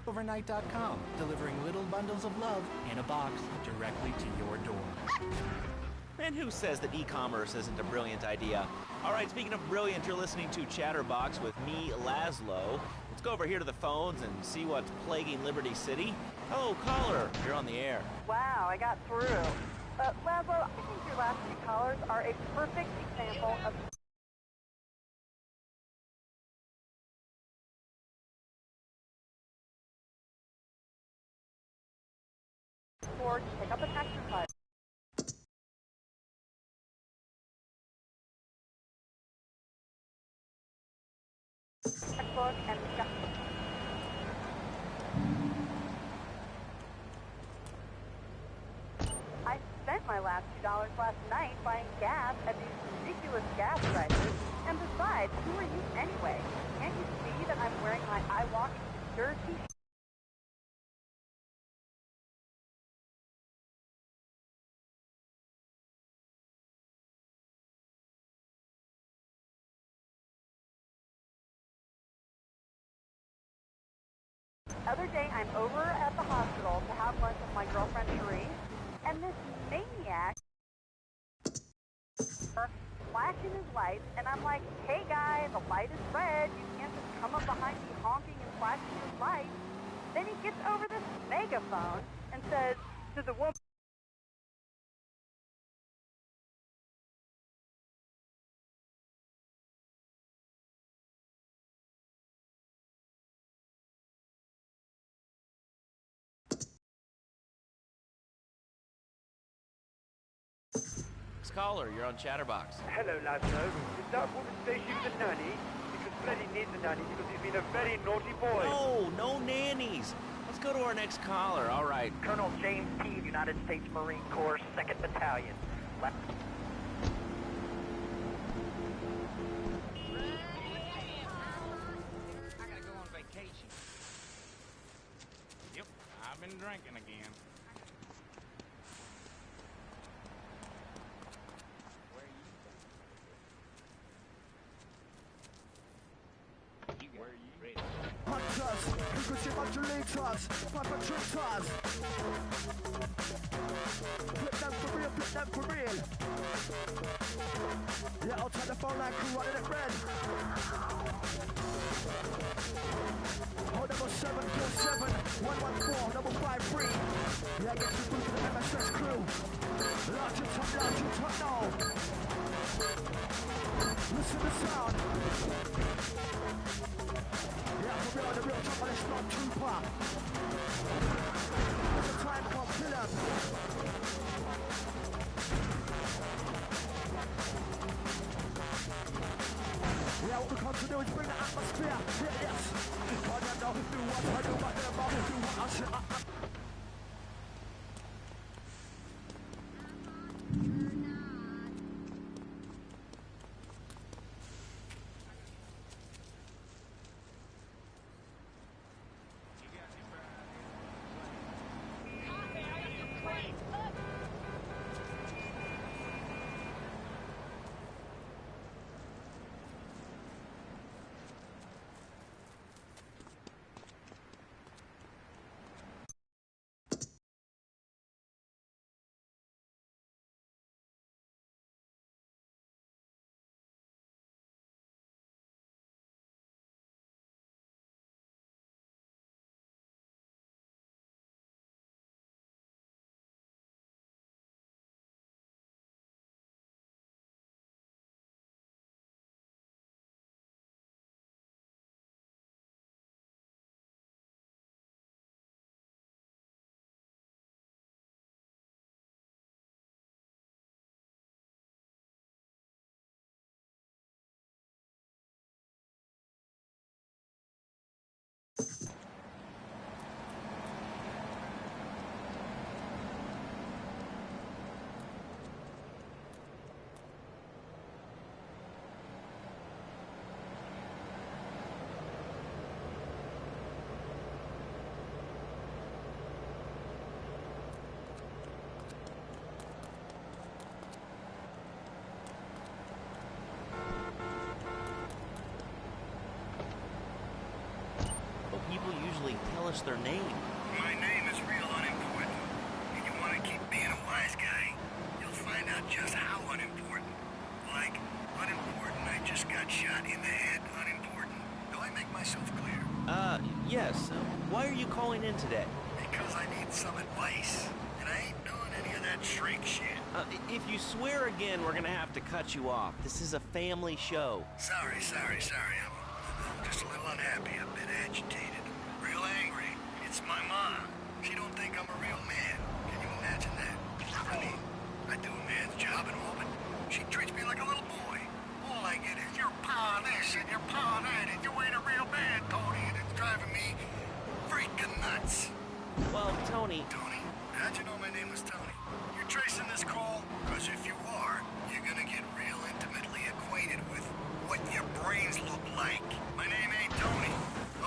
Overnight.com, delivering little bundles of love in a box directly to your door. And who says that e-commerce isn't a brilliant idea? All right, speaking of brilliant, you're listening to Chatterbox with me, Laszlo. Let's go over here to the phones and see what's plaguing Liberty City. Hello, caller. You're on the air. Wow, I got through. Laszlo, I think your last few callers are a perfect example of to pick up an exercise. Checkbook and I spent my last $2 last night buying gas at these ridiculous gas prices. And besides, who are you anyway? Can't you see that I'm wearing my I Walk Secure t-shirt? Other day, I'm over at the hospital to have lunch with my girlfriend Cherie, and this maniac flashing his lights, and I'm like, hey guy, the light is red, you can't just come up behind me honking and flashing his lights. Then he gets over this megaphone and says to the woman, Caller, you're on Chatterbox. Hello, Laszlo. Is that woman say she was a nanny? Because Freddy needs a nanny because he's been a very naughty boy. No nannies. Let's go to our next caller. All right. Colonel James T., United States Marine Corps, 2nd Battalion. I gotta go on vacation. Yep, I've been drinking again. Hunters, ricochet modulators, perpetrators. Flip them for real, flip them for real. Yeah, I'll turn the phone line crew running it red. Hold number 747 114 double 53. Yeah, get you through to the MSS crew. Large and top now. Listen to the sound. Yeah, for real, the real top of the stormtrooper. There's a time called Philip. Yeah, what we come to do is bring the atmosphere. Yeah, yes. God, I know, do what I do, what I'm about, do what I should. actually tell us their name. My name is real unimportant. And you want to keep being a wise guy, you'll find out just how unimportant. Like, unimportant, I just got shot in the head, unimportant. Do I make myself clear? Yes. Why are you calling in today? Because I need some advice. And I ain't doing any of that shrink shit. If you swear again, we're gonna have to cut you off. This is a family show. Sorry. I'm just a little unhappy, a bit agitated. Real angry. It's my mom. She don't think I'm a real man. Can you imagine that? I mean, I do a man's job and all, but she treats me like a little boy. All I get is your pa this and your pa that, and you ain't a real man, Tony, and it's driving me freaking nuts. Well, Tony... Tony? How'd you know my name was Tony? You tracing this call? Because if you are, you're gonna get real intimately acquainted with what your brains look like. My name ain't Tony,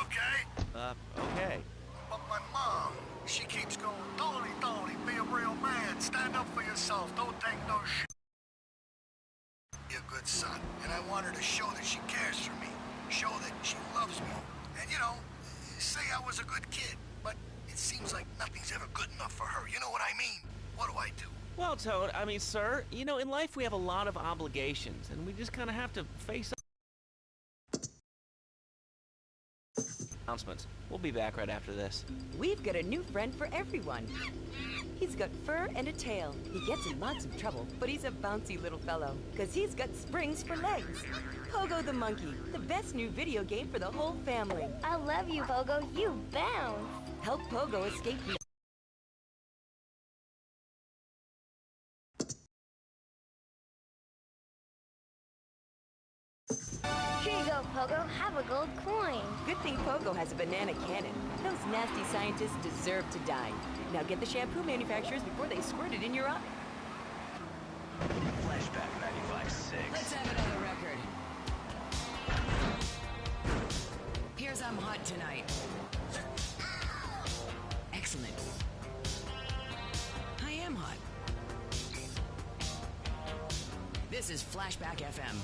okay? Okay. But my mom, she keeps going, Tony, be a real man. Stand up for yourself. Don't take no shit. You're a good son. And I want her to show that she cares for me. Show that she loves me. And, you know, say I was a good kid. But it seems like nothing's ever good enough for her. You know what I mean? What do I do? Well, Toad, I mean, sir, you know, in life we have a lot of obligations, and we just kind of have to face up. Announcements. We'll be back right after this. We've got a new friend for everyone. He's got fur and a tail. He gets in lots of trouble, but he's a bouncy little fellow, because he's got springs for legs. Pogo the Monkey, the best new video game for the whole family. I love you, Pogo. You bounce. Help Pogo escape the... Here you go, Pogo. Have a gold coin. Good thing Pogo has a banana cannon. Those nasty scientists deserve to die. Now get the shampoo manufacturers before they squirt it in your eye. Flashback 95.6. Let's have another record. Here's I'm Hot Tonight. Excellent. I am hot. This is Flashback FM.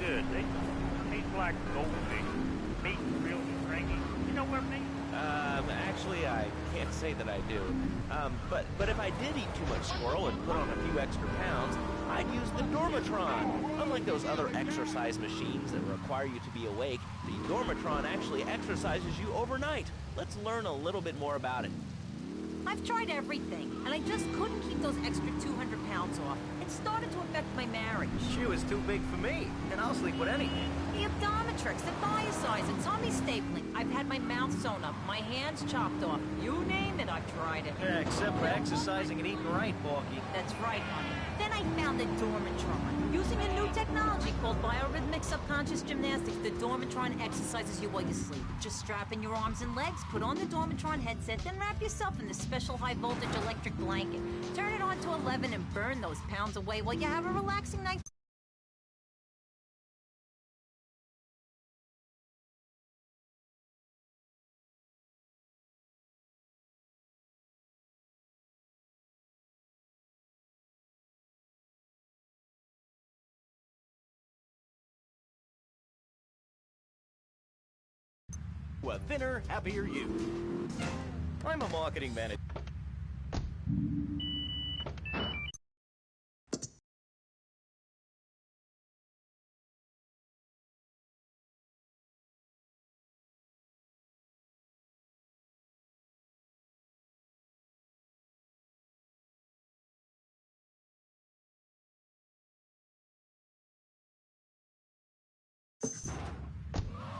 good. They taste like goldfish. Meat real stringy. You know what I mean? Actually, I can't say that I do. But if I did eat too much squirrel and put on a few extra pounds, I'd use the Dormatron. Unlike those other exercise machines that require you to be awake, the Dormatron actually exercises you overnight. Let's learn a little bit more about it. I've tried everything, and I just couldn't keep those extra 200 pounds off. It started to affect my marriage. She was too big for me, and I'll sleep with anything. The Abdometrix, the Biosize, the tummy stapling. I've had my mouth sewn up, my hands chopped off. You name it, I've tried it. Yeah, except for exercising and eating right, Porky. That's right, honey. Then I found the Dormatron. Using a new technology called biorhythmic subconscious gymnastics, the Dormatron exercises you while you sleep. Just strap in your arms and legs, put on the Dormatron headset, then wrap yourself in the special high-voltage electric blanket. Turn it on to 11 and burn those pounds away while you have a relaxing night. A thinner, happier you. I'm a marketing manager.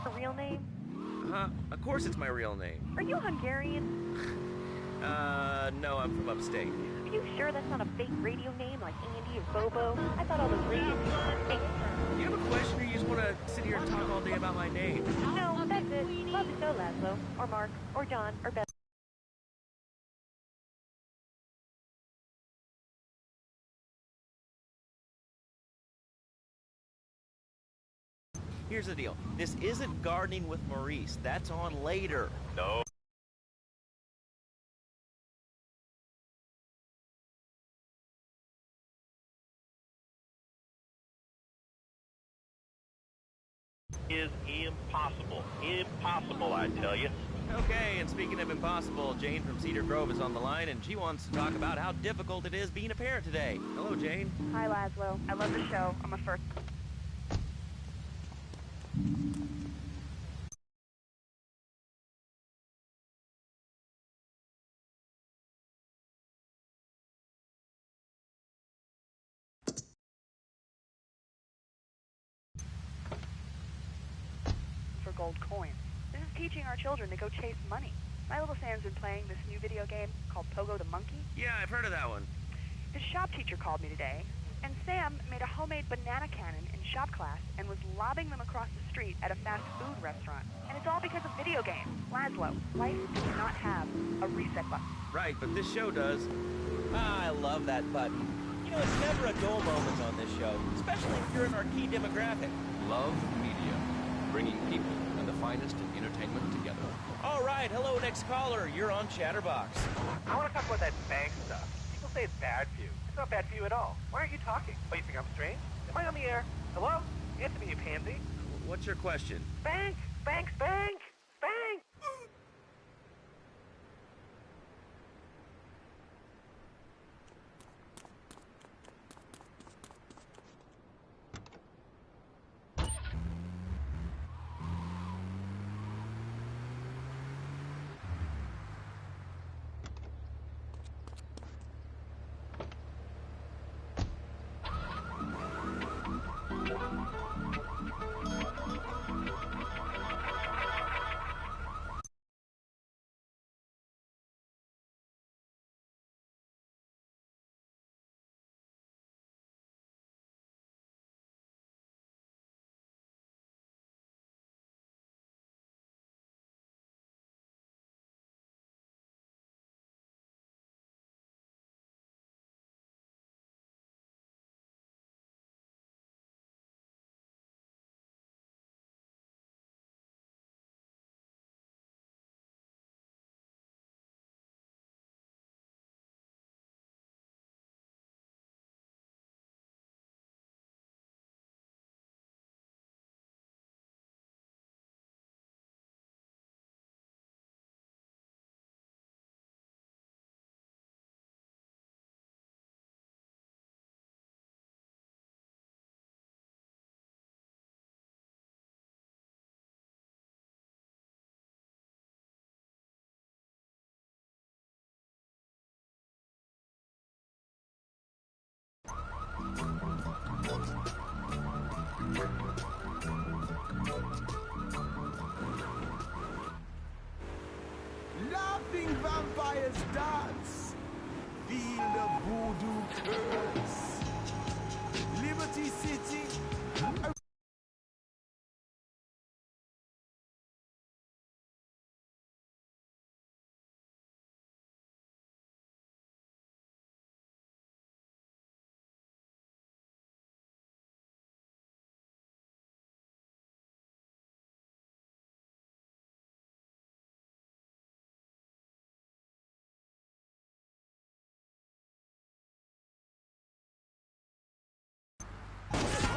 A real name? Of course it's my real name. Are you Hungarian? No, I'm from upstate. Are you sure that's not a fake radio name like Andy or Bobo? I thought all those radio names were fake. Do you have a question or you just want to sit here and talk all day about my name? No, that's it. Love to know Laszlo, or Mark, or John, or Beth. Here's the deal. This isn't gardening with Maurice. That's on later. No. Is impossible. Impossible, I tell you. Okay, and speaking of impossible, Jane from Cedar Grove is on the line, and she wants to talk about how difficult it is being a parent today. Hello, Jane. Hi, Laszlo. I love the show. I'm a first. For gold coins. This is teaching our children to go chase money. My little Sam's been playing this new video game called Pogo the Monkey. Yeah, I've heard of that one. His shop teacher called me today, and Sam made a homemade banana cannon in shop class and was lobbing them across the street at a fast food restaurant. And it's all because of video games. Laszlo, life does not have a reset button. Right, but this show does. I love that button. You know, it's never a dull moment on this show, especially if you're in our key demographic. Love media, bringing people and the finest in entertainment together. All right, hello, next caller. You're on Chatterbox. I want to talk about that bank stuff. People say it's bad for you. It's not bad for you at all. Why aren't you talking? Oh, you think I'm strange? Am I on the air? Hello? Answer me, you pansy. What's your question? Bank! Banks! Bank! Bank! Hey!